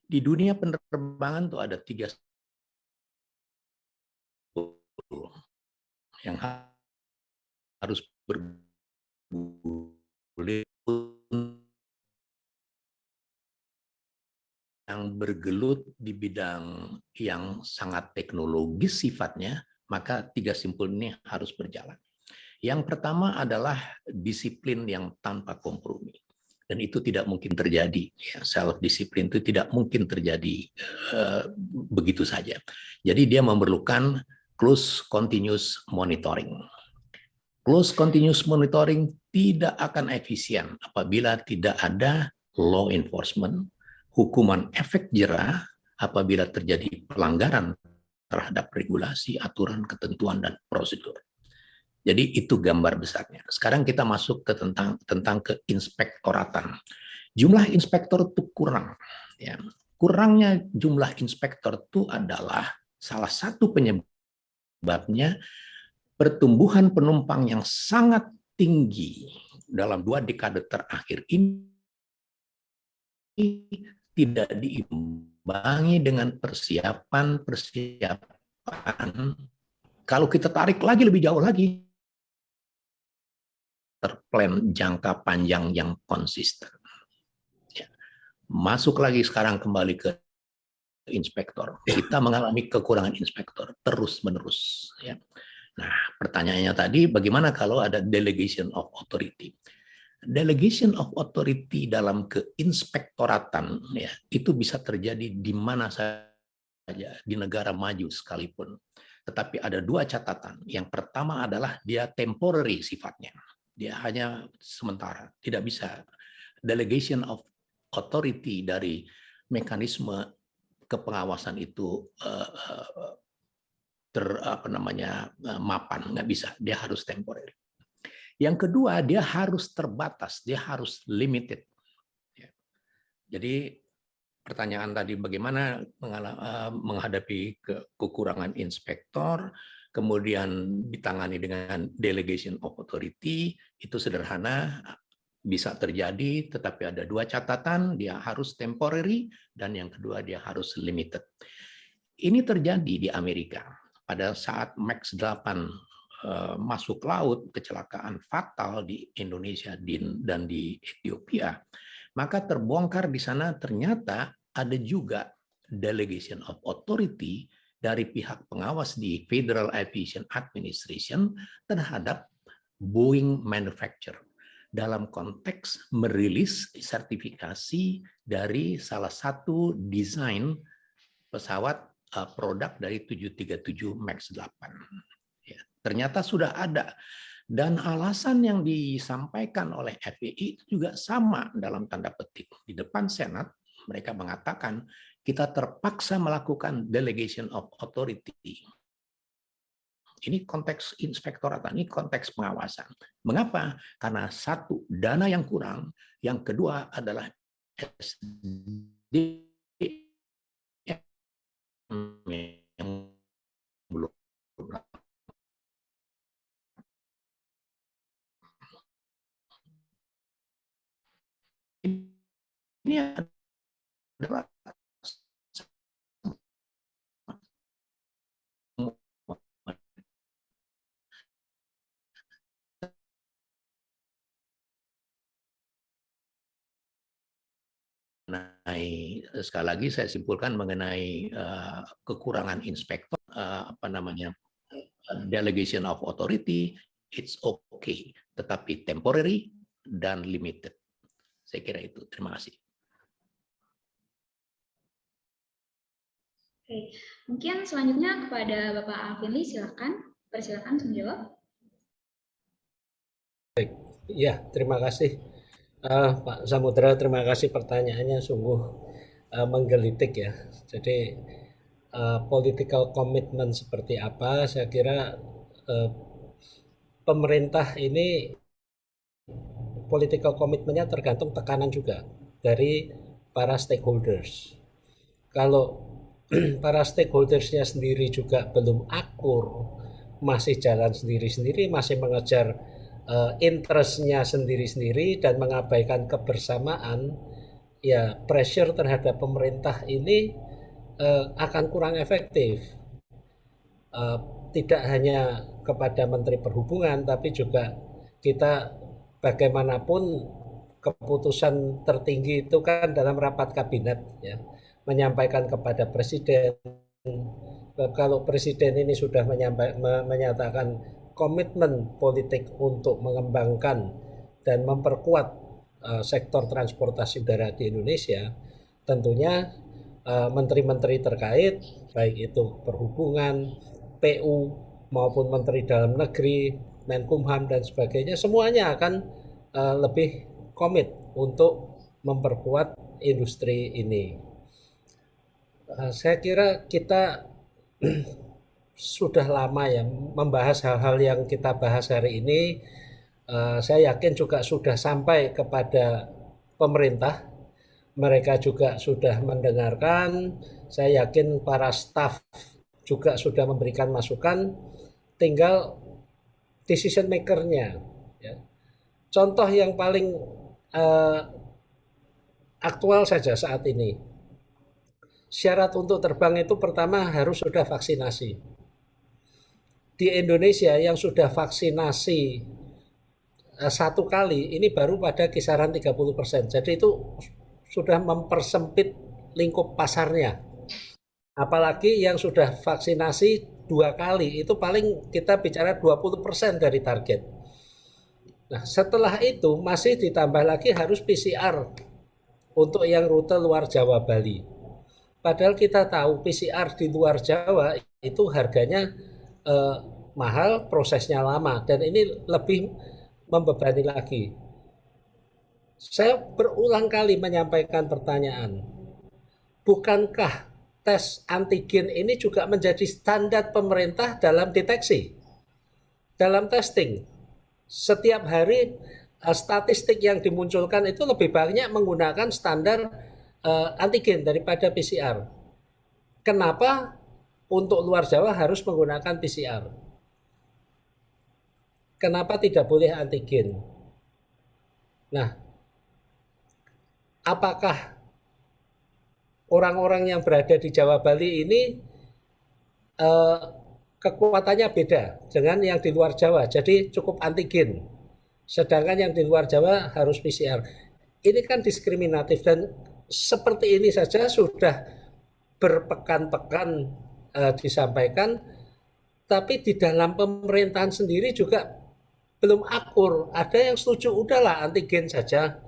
Di dunia penerbangan tuh ada 3 yang harus bergulir, yang bergelut di bidang yang sangat teknologis sifatnya, maka 3 simpul ini harus berjalan. Yang pertama adalah disiplin yang tanpa kompromi. Dan itu tidak mungkin terjadi. Self-disiplin itu tidak mungkin terjadi begitu saja. Jadi dia memerlukan close continuous monitoring. Close continuous monitoring tidak akan efisien apabila tidak ada law enforcement, hukuman efek jera apabila terjadi pelanggaran terhadap regulasi, aturan, ketentuan, dan prosedur. Jadi itu gambar besarnya. Sekarang kita masuk ke tentang keinspektoratan. Jumlah inspektor itu kurang. Ya. Kurangnya jumlah inspektor itu adalah salah satu penyebabnya pertumbuhan penumpang yang sangat tinggi dalam 2 dekade terakhir ini tidak diimbangi dengan persiapan. Kalau kita tarik lagi lebih jauh lagi, plan jangka panjang yang konsisten. Ya. Masuk lagi sekarang kembali ke inspektor. Kita mengalami kekurangan inspektor terus-menerus. Ya. Nah, pertanyaannya tadi, bagaimana kalau ada delegation of authority? Delegation of authority dalam keinspektoratan, ya, itu bisa terjadi di mana saja, di negara maju sekalipun. Tetapi ada 2 catatan. Yang pertama adalah dia temporary sifatnya. Dia hanya sementara, tidak bisa. Delegation of authority dari mekanisme kepengawasan itu mapan, nggak bisa. Dia harus temporary. Yang kedua, dia harus terbatas, dia harus limited. Jadi pertanyaan tadi bagaimana menghadapi kekurangan inspektor, kemudian ditangani dengan delegation of authority, itu sederhana, bisa terjadi, tetapi ada 2 catatan, dia harus temporary, dan yang kedua dia harus limited. Ini terjadi di Amerika. Pada saat MAX 8 masuk laut, kecelakaan fatal di Indonesia dan di Ethiopia, maka terbongkar di sana ternyata ada juga delegation of authority dari pihak pengawas di Federal Aviation Administration terhadap Boeing manufacturer dalam konteks merilis sertifikasi dari salah satu desain pesawat produk dari 737 MAX 8. Ya, ternyata sudah ada. Dan alasan yang disampaikan oleh FAA itu juga sama dalam tanda petik. Di depan Senat, mereka mengatakan kita terpaksa melakukan delegation of authority. Ini konteks inspektoratan, ini konteks pengawasan. Mengapa? Karena 1, dana yang kurang. Yang kedua adalah SDM yang belum. Ini adalah sekali lagi saya simpulkan mengenai kekurangan inspektor, delegation of authority, it's okay, tetapi temporary dan limited. Saya kira itu. Terima kasih. Oke, mungkin selanjutnya kepada Bapak Alvin, silakan, persilakan menjawab. Ya, terima kasih Pak Samudra, terima kasih pertanyaannya sungguh menggelitik ya. Jadi political commitment seperti apa? Saya kira pemerintah ini political commitmentnya tergantung tekanan juga dari para stakeholders. Kalau para stakeholdersnya sendiri juga belum akur, masih jalan sendiri-sendiri, masih mengejar interestnya sendiri-sendiri dan mengabaikan kebersamaan, ya pressure terhadap pemerintah ini akan kurang efektif. Tidak hanya kepada Menteri Perhubungan, tapi juga kita bagaimanapun keputusan tertinggi itu kan dalam rapat kabinet ya, menyampaikan kepada presiden. Kalau presiden ini sudah menyatakan komitmen politik untuk mengembangkan dan memperkuat sektor transportasi udara di Indonesia, tentunya menteri-menteri terkait, baik itu perhubungan, PU maupun Menteri Dalam Negeri, Menkumham dan sebagainya, semuanya akan lebih komit untuk memperkuat industri ini. Saya kira kita sudah lama ya membahas hal-hal yang kita bahas hari ini. Saya yakin juga sudah sampai kepada pemerintah. Mereka juga sudah mendengarkan. Saya yakin para staf juga sudah memberikan masukan. Tinggal decision maker-nya. Ya. Contoh yang paling aktual saja saat ini. Syarat untuk terbang itu pertama harus sudah vaksinasi. Di Indonesia yang sudah vaksinasi satu kali ini baru pada kisaran 30%. Jadi itu sudah mempersempit lingkup pasarnya. Apalagi yang sudah vaksinasi 2 kali itu paling kita bicara 20% dari target. Nah, setelah itu masih ditambah lagi harus PCR untuk yang rute luar Jawa Bali. Padahal kita tahu PCR di luar Jawa itu harganya mahal, prosesnya lama, dan ini lebih membebani lagi. Saya berulang kali menyampaikan pertanyaan, bukankah tes antigen ini juga menjadi standar pemerintah dalam deteksi, dalam testing? Setiap hari statistik yang dimunculkan itu lebih banyak menggunakan standar antigen daripada PCR. Kenapa untuk luar Jawa harus menggunakan PCR? Kenapa tidak boleh antigen? Nah, apakah orang-orang yang berada di Jawa Bali ini kekuatannya beda dengan yang di luar Jawa, jadi cukup antigen, sedangkan yang di luar Jawa harus PCR? Ini kan diskriminatif, dan seperti ini saja sudah berpekan-pekan disampaikan, tapi di dalam pemerintahan sendiri juga belum akur. Ada yang setuju udahlah antigen saja,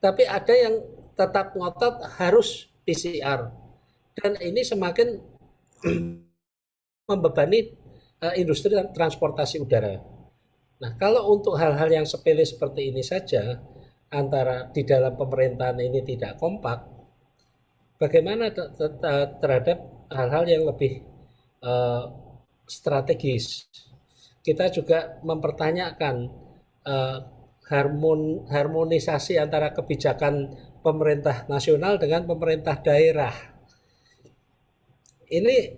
tapi ada yang tetap ngotot harus PCR, dan ini semakin membebani industri transportasi udara. Nah, kalau untuk hal-hal yang sepele seperti ini saja antara di dalam pemerintahan ini tidak kompak, bagaimana terhadap hal-hal yang lebih strategis? Kita juga mempertanyakan harmonisasi antara kebijakan pemerintah nasional dengan pemerintah daerah. Ini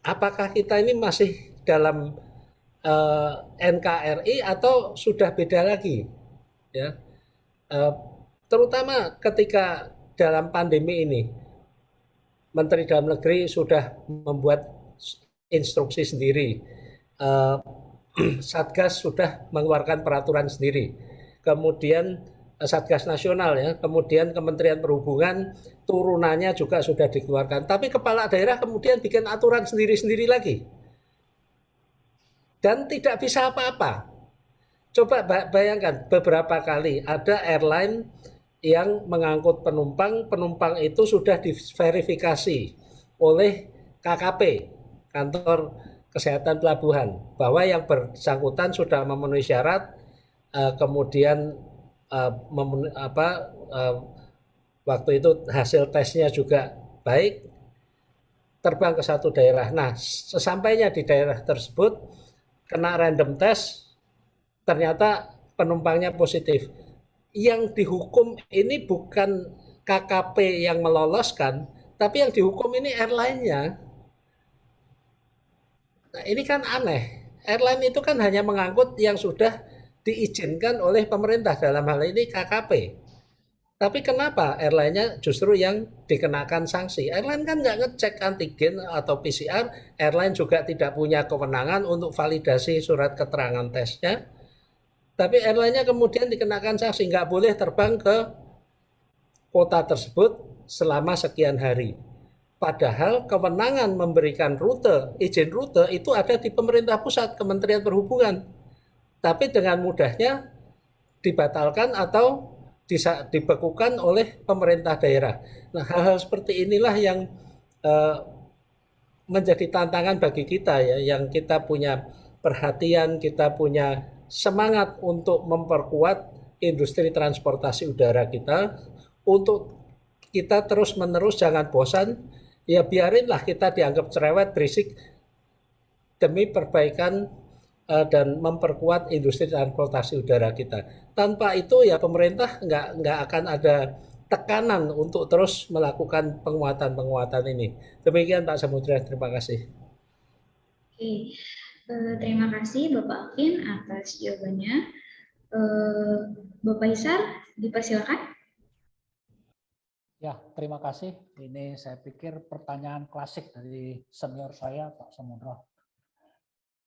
apakah kita ini masih dalam NKRI atau sudah beda lagi? Ya, terutama ketika dalam pandemi ini, Menteri Dalam Negeri sudah membuat instruksi sendiri, Satgas sudah mengeluarkan peraturan sendiri, kemudian Satgas Nasional ya, kemudian Kementerian Perhubungan turunannya juga sudah dikeluarkan, tapi kepala daerah kemudian bikin aturan sendiri-sendiri lagi dan tidak bisa apa-apa. Coba bayangkan, beberapa kali ada airline yang mengangkut penumpang itu sudah diverifikasi oleh KKP, Kantor Kesehatan Pelabuhan, bahwa yang bersangkutan sudah memenuhi syarat, kemudian waktu itu hasil tesnya juga baik, terbang ke satu daerah. Nah, sesampainya di daerah tersebut kena random test, ternyata penumpangnya positif. Yang dihukum ini bukan KKP yang meloloskan, tapi yang dihukum ini airline-nya. Nah, ini kan aneh. Airline itu kan hanya mengangkut yang sudah diizinkan oleh pemerintah, dalam hal ini KKP. Tapi kenapa airline-nya justru yang dikenakan sanksi? Airline kan nggak ngecek antigen atau PCR, airline juga tidak punya kewenangan untuk validasi surat keterangan tesnya. Tapi airline-nya kemudian dikenakan sanksi, nggak boleh terbang ke kota tersebut selama sekian hari. Padahal kewenangan memberikan rute, izin rute itu ada di pemerintah pusat, Kementerian Perhubungan. Tapi dengan mudahnya dibatalkan atau dibekukan oleh pemerintah daerah. Nah, hal-hal seperti inilah yang menjadi tantangan bagi kita ya, yang kita punya perhatian, kita punya semangat untuk memperkuat industri transportasi udara kita, untuk kita terus-menerus jangan bosan, ya biarinlah kita dianggap cerewet, berisik, demi perbaikan dan memperkuat industri transportasi udara kita. Tanpa itu ya pemerintah nggak akan ada tekanan untuk terus melakukan penguatan ini. Demikian Pak Samudra, terima kasih. Oke, terima kasih Bapak Alvin atas jawabannya. Bapak Isar, dipersilakan. Ya, terima kasih. Ini saya pikir pertanyaan klasik dari senior saya, Pak Samudra.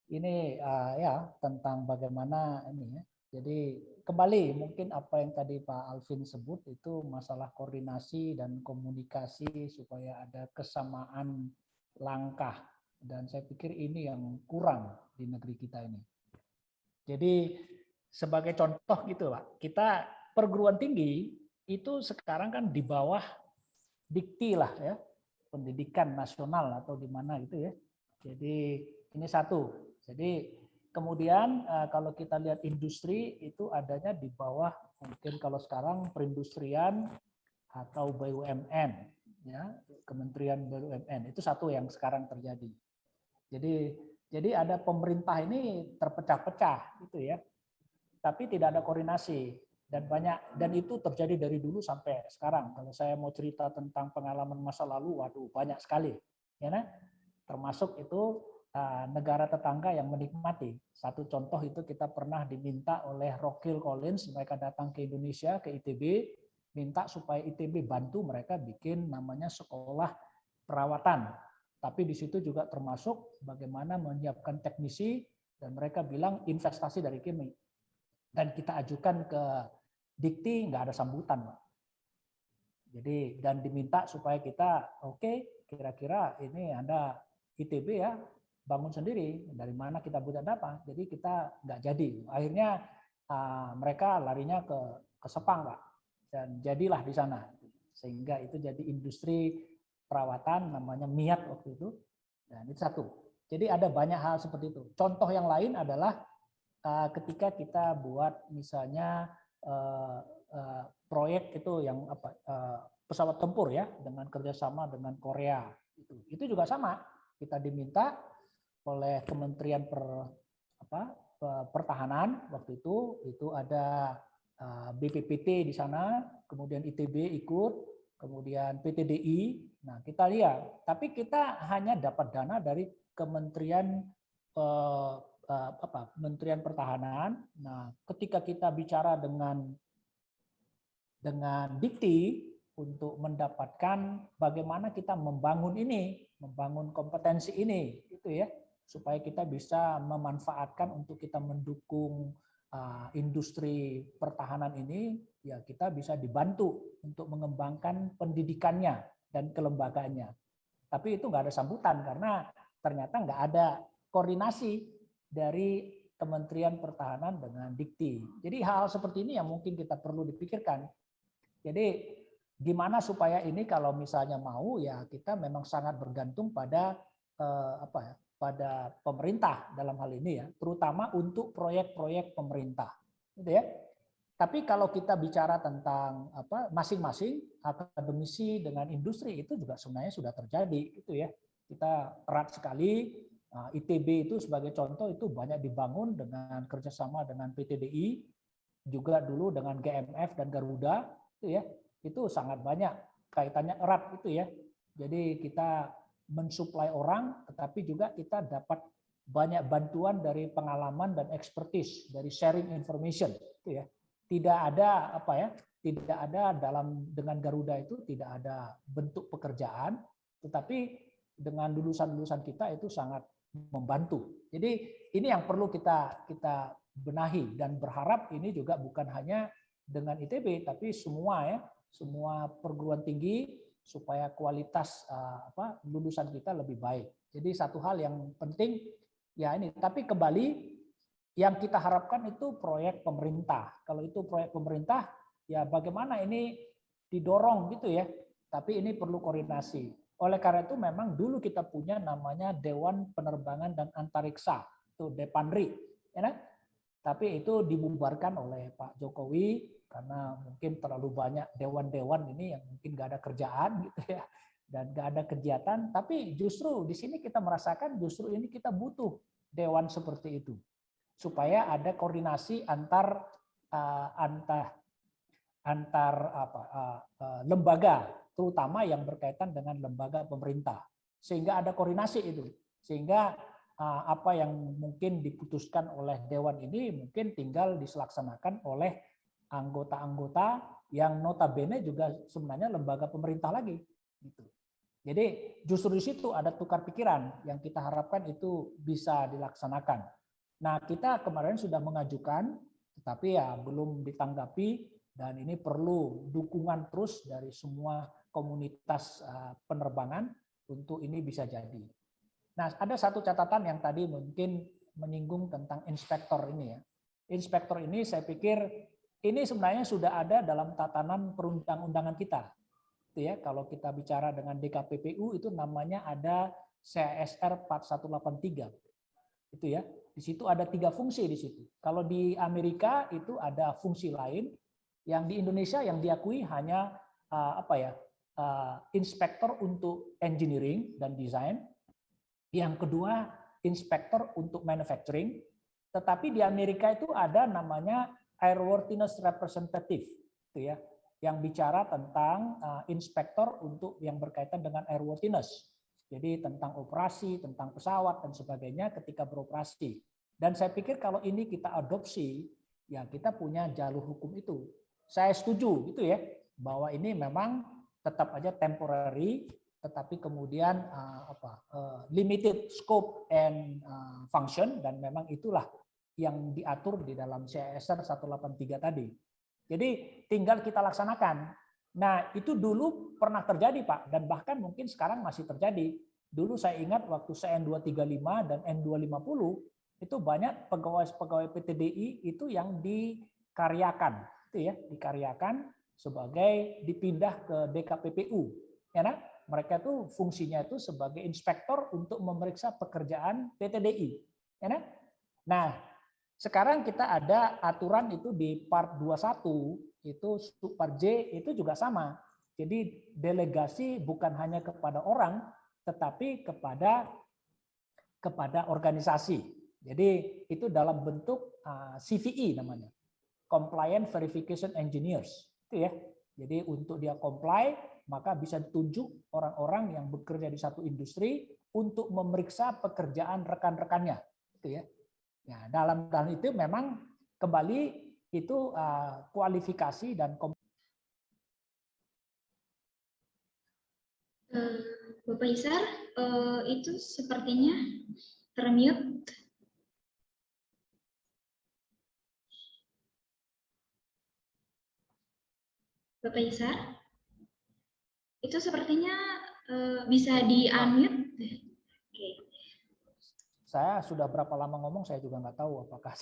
Ini ya tentang bagaimana ini ya. Jadi kembali mungkin apa yang tadi Pak Alvin sebut itu masalah koordinasi dan komunikasi supaya ada kesamaan langkah, dan saya pikir ini yang kurang di negeri kita ini. Jadi sebagai contoh gitu Pak, kita perguruan tinggi itu sekarang kan di bawah Dikti lah ya, pendidikan nasional atau di mana gitu ya. Jadi ini satu. Jadi kemudian kalau kita lihat industri itu adanya di bawah mungkin kalau sekarang perindustrian atau BUMN ya, Kementerian BUMN itu satu yang sekarang terjadi. Jadi ada pemerintah ini terpecah-pecah gitu ya. Tapi tidak ada koordinasi dan itu terjadi dari dulu sampai sekarang. Kalau saya mau cerita tentang pengalaman masa lalu, waduh banyak sekali ya nah? Termasuk itu negara tetangga yang menikmati. Satu contoh itu kita pernah diminta oleh Rockhill Collins, mereka datang ke Indonesia, ke ITB, minta supaya ITB bantu mereka bikin namanya sekolah perawatan. Tapi di situ juga termasuk bagaimana menyiapkan teknisi, dan mereka bilang investasi dari kami. Dan kita ajukan ke Dikti, nggak ada sambutan, Pak. Jadi dan diminta supaya kita oke, kira-kira ini Anda ITB ya, bangun sendiri, dari mana kita butuh apa, jadi kita nggak jadi. Akhirnya mereka larinya ke Sepang Pak, dan jadilah di sana, sehingga itu jadi industri perawatan namanya MIAT waktu itu, dan itu satu. Jadi ada banyak hal seperti itu. Contoh yang lain adalah ketika kita buat misalnya proyek itu yang pesawat tempur ya, dengan kerjasama dengan Korea, itu juga sama, kita diminta oleh Kementerian Pertahanan waktu itu ada BPPT di sana, kemudian ITB ikut, kemudian PTDI. Nah kita lihat, tapi kita hanya dapat dana dari Kementerian Kementerian Pertahanan. Nah ketika kita bicara dengan Dikti untuk mendapatkan bagaimana kita membangun ini, membangun kompetensi ini, itu ya, supaya kita bisa memanfaatkan untuk kita mendukung industri pertahanan ini, ya kita bisa dibantu untuk mengembangkan pendidikannya dan kelembagaannya. Tapi itu nggak ada sambutan karena ternyata nggak ada koordinasi dari Kementerian Pertahanan dengan Dikti. Jadi hal-hal seperti ini yang mungkin kita perlu dipikirkan. Jadi gimana supaya ini kalau misalnya mau ya kita memang sangat bergantung pada pada pemerintah dalam hal ini ya, terutama untuk proyek-proyek pemerintah, gitu ya. Tapi kalau kita bicara tentang masing-masing akademisi dengan industri itu juga sebenarnya sudah terjadi, gitu ya. Kita erat sekali. ITB itu sebagai contoh itu banyak dibangun dengan kerjasama dengan PTDI, juga dulu dengan GMF dan Garuda, itu ya, itu sangat banyak kaitannya erat itu ya. Jadi kita mensuplai orang, tetapi juga kita dapat banyak bantuan dari pengalaman dan expertise dari sharing information, itu ya. Tidak ada tidak ada dengan Garuda itu tidak ada bentuk pekerjaan, tetapi dengan lulusan-lulusan kita itu sangat membantu. Jadi ini yang perlu kita benahi dan berharap ini juga bukan hanya dengan ITB tapi semua perguruan tinggi supaya kualitas lulusan kita lebih baik. Jadi satu hal yang penting ya ini. Tapi kembali yang kita harapkan itu proyek pemerintah. Kalau itu proyek pemerintah ya bagaimana ini didorong gitu ya. Tapi ini perlu koordinasi. Oleh karena itu memang dulu kita punya namanya Dewan Penerbangan dan Antariksa, itu Depanri, ya kan? Tapi itu dibubarkan oleh Pak Jokowi karena mungkin terlalu banyak dewan-dewan ini yang mungkin nggak ada kerjaan gitu ya, dan nggak ada kegiatan. Tapi justru di sini kita merasakan justru ini kita butuh dewan seperti itu supaya ada koordinasi antar lembaga, terutama yang berkaitan dengan lembaga pemerintah, sehingga ada koordinasi itu, sehingga apa yang mungkin diputuskan oleh dewan ini mungkin tinggal dilaksanakan oleh anggota-anggota yang notabene juga sebenarnya lembaga pemerintah lagi, gitu. Jadi justru di situ ada tukar pikiran yang kita harapkan itu bisa dilaksanakan. Nah, kita kemarin sudah mengajukan, tetapi ya belum ditanggapi. Dan ini perlu dukungan terus dari semua komunitas penerbangan untuk ini bisa jadi. Nah, ada satu catatan yang tadi mungkin menyinggung tentang inspektor ini ya. Inspektor ini saya pikir ini sebenarnya sudah ada dalam tatanan perundang-undangan kita. Itu ya, kalau kita bicara dengan DKPPU itu namanya ada CSR 4183. Itu ya. Di situ ada 3 fungsi di situ. Kalau di Amerika itu ada fungsi lain. Yang di Indonesia yang diakui hanya inspektor untuk engineering dan desain. Yang kedua inspektor untuk manufacturing. Tetapi di Amerika itu ada namanya airworthiness representative, gitu ya, yang bicara tentang inspektor untuk yang berkaitan dengan airworthiness. Jadi tentang operasi, tentang pesawat dan sebagainya ketika beroperasi. Dan saya pikir kalau ini kita adopsi, ya kita punya jalur hukum itu. Saya setuju gitu ya, bahwa ini memang tetap aja temporary, tetapi kemudian limited scope and function, dan memang itulah yang diatur di dalam CSR 183 tadi. Jadi tinggal kita laksanakan. Nah, itu dulu pernah terjadi, Pak, dan bahkan mungkin sekarang masih terjadi. Dulu saya ingat waktu CN 235 dan N250 itu banyak pegawai-pegawai PTDI itu yang dikaryakan. Itu ya, dikaryakan sebagai dipindah ke DKPPU, ya nah? Mereka tuh fungsinya itu sebagai inspektor untuk memeriksa pekerjaan PTDI, ya nah? Nah, sekarang kita ada aturan itu di part 21 itu part J itu juga sama. Jadi delegasi bukan hanya kepada orang tetapi kepada organisasi. Jadi itu dalam bentuk CVE namanya. Compliant Verification Engineers, itu ya. Jadi untuk dia comply, maka bisa ditunjuk orang-orang yang bekerja di satu industri untuk memeriksa pekerjaan rekan-rekannya, itu ya. Nah, dalam hal itu memang kembali itu kualifikasi dan Bapak Isar, itu sepertinya termute. Bapak Isar, itu sepertinya bisa di-unmute. Oke. Saya sudah berapa lama ngomong, saya juga nggak tahu apakah.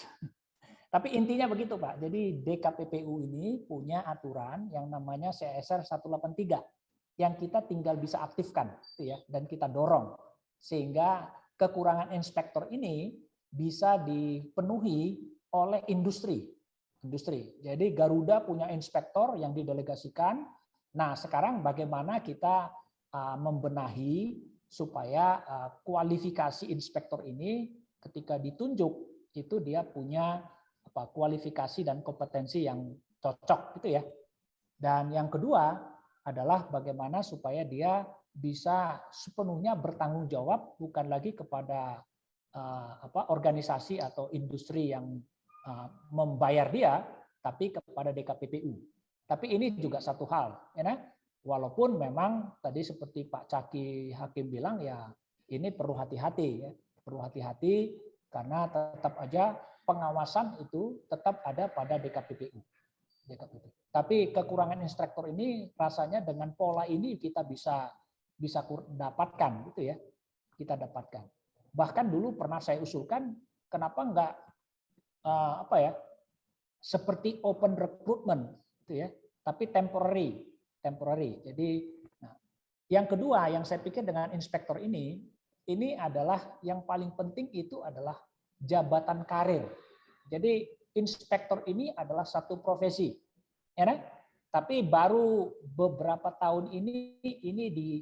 Tapi intinya begitu, Pak. Jadi DKPPU ini punya aturan yang namanya CSR 183 yang kita tinggal bisa aktifkan, gitu ya, dan kita dorong sehingga kekurangan inspektor ini bisa dipenuhi oleh industri. Jadi Garuda punya inspektor yang didelegasikan. Nah, sekarang bagaimana kita membenahi supaya kualifikasi inspektor ini ketika ditunjuk itu dia punya kualifikasi dan kompetensi yang cocok gitu ya. Dan yang kedua adalah bagaimana supaya dia bisa sepenuhnya bertanggung jawab bukan lagi kepada organisasi atau industri yang membayar dia, tapi kepada DKPPU. Tapi ini juga satu hal, ya, walaupun memang tadi seperti Pak Caki Hakim bilang ya ini perlu hati-hati ya, perlu hati-hati karena tetap aja pengawasan itu tetap ada pada DKPPU. Tapi kekurangan instruktur ini rasanya dengan pola ini kita bisa dapatkan gitu ya, kita dapatkan. Bahkan dulu pernah saya usulkan kenapa enggak seperti open recruitment gitu ya, tapi temporary. Jadi yang kedua yang saya pikir dengan inspektor ini adalah yang paling penting itu adalah jabatan karir. Jadi inspektor ini adalah satu profesi, ya, tapi baru beberapa tahun ini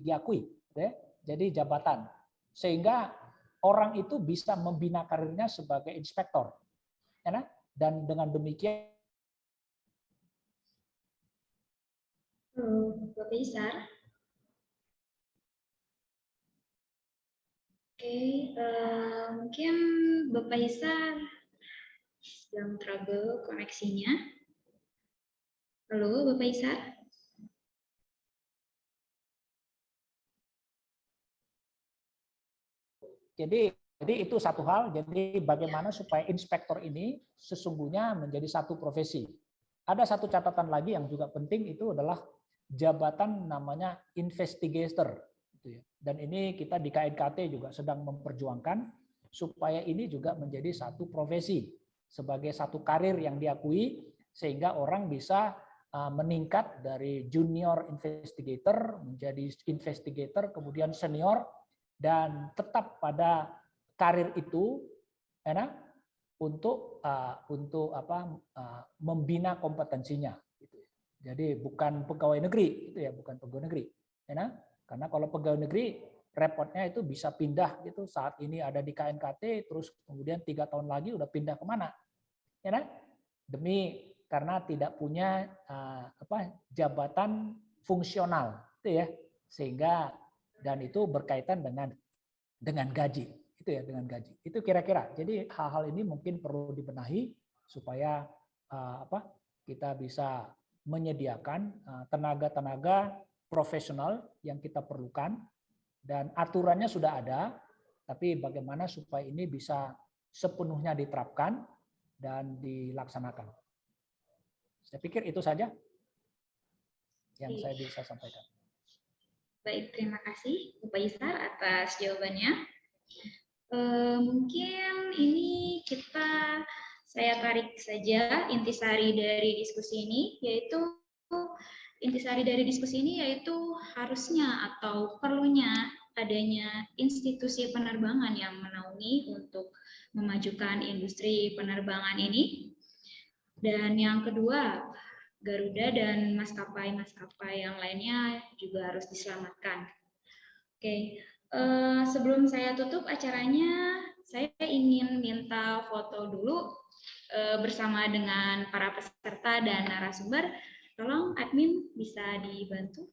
diakui, ya, jadi jabatan, sehingga orang itu bisa membina karirnya sebagai inspektor, ya, dan dengan demikian. Bapak Isar. Oke, mungkin Bapak Isar sedang trouble koneksinya. Halo, Bapak Isar. Jadi itu satu hal. Jadi bagaimana supaya inspektor ini sesungguhnya menjadi satu profesi. Ada satu catatan lagi yang juga penting itu adalah jabatan namanya investigator. Dan ini kita di KNKT juga sedang memperjuangkan supaya ini juga menjadi satu profesi sebagai satu karir yang diakui sehingga orang bisa meningkat dari junior investigator menjadi investigator kemudian senior dan tetap pada karir itu untuk membina kompetensinya. Jadi bukan pegawai negeri itu ya, bukan pegawai negeri. Karena kalau pegawai negeri repotnya itu bisa pindah gitu, saat ini ada di KNKT terus kemudian 3 tahun lagi udah pindah kemana, demi karena tidak punya jabatan fungsional itu ya, sehingga dan itu berkaitan dengan gaji itu ya, dengan gaji itu kira-kira. Jadi hal-hal ini mungkin perlu dibenahi supaya kita bisa menyediakan tenaga-tenaga profesional yang kita perlukan dan aturannya sudah ada, tapi bagaimana supaya ini bisa sepenuhnya diterapkan dan dilaksanakan. Saya pikir itu saja yang saya bisa sampaikan. Baik, terima kasih Bapak Isar atas jawabannya. Mungkin ini saya tarik saja intisari dari diskusi ini, yaitu harusnya atau perlunya adanya institusi penerbangan yang menaungi untuk memajukan industri penerbangan ini. Dan yang kedua, Garuda dan maskapai-maskapai yang lainnya juga harus diselamatkan. Oke, sebelum saya tutup acaranya, saya ingin minta foto dulu bersama dengan para peserta dan narasumber. Tolong admin bisa dibantu.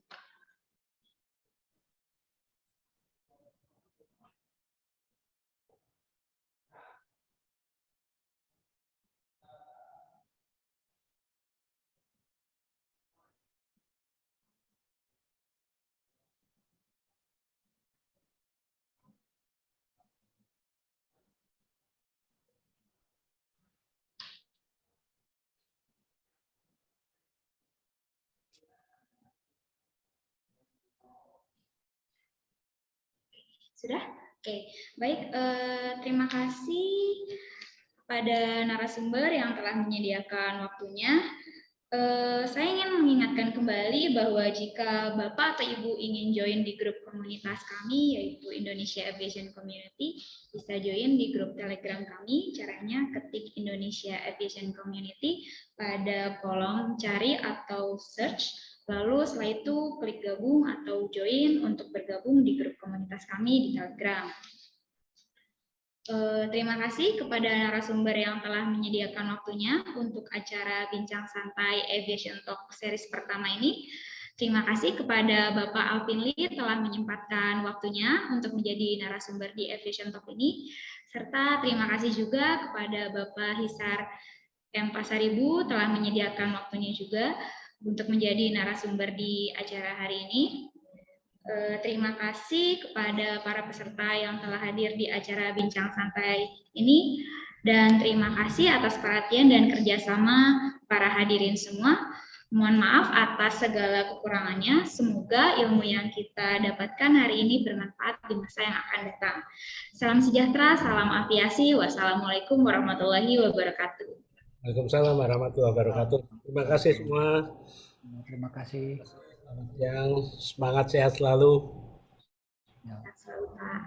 Sudah? Oke, baik. Terima kasih kepada narasumber yang telah menyediakan waktunya. Saya ingin mengingatkan kembali bahwa jika Bapak atau Ibu ingin join di grup komunitas kami, yaitu Indonesia Aviation Community, bisa join di grup Telegram kami. Caranya ketik Indonesia Aviation Community pada kolom cari atau search, lalu setelah itu klik gabung atau join untuk bergabung di grup komunitas kami di Telegram. Terima kasih kepada narasumber yang telah menyediakan waktunya untuk acara Bincang Santai Aviation Talk series pertama ini. Terima kasih kepada Bapak Alvin Lee telah menyempatkan waktunya untuk menjadi narasumber di Aviation Talk ini. Serta terima kasih juga kepada Bapak Hisar M. Pasaribu telah menyediakan waktunya juga untuk menjadi narasumber di acara hari ini. Terima kasih kepada para peserta yang telah hadir di acara Bincang Santai ini, dan terima kasih atas perhatian dan kerjasama para hadirin semua. Mohon maaf atas segala kekurangannya. Semoga ilmu yang kita dapatkan hari ini bermanfaat di masa yang akan datang. Salam sejahtera, salam aviasi. Wassalamualaikum warahmatullahi wabarakatuh. Waalaikumsalam warahmatullahi wabarakatuh. Terima kasih semua. Terima kasih. Yang semangat sehat selalu. Selamat selalu, Pak.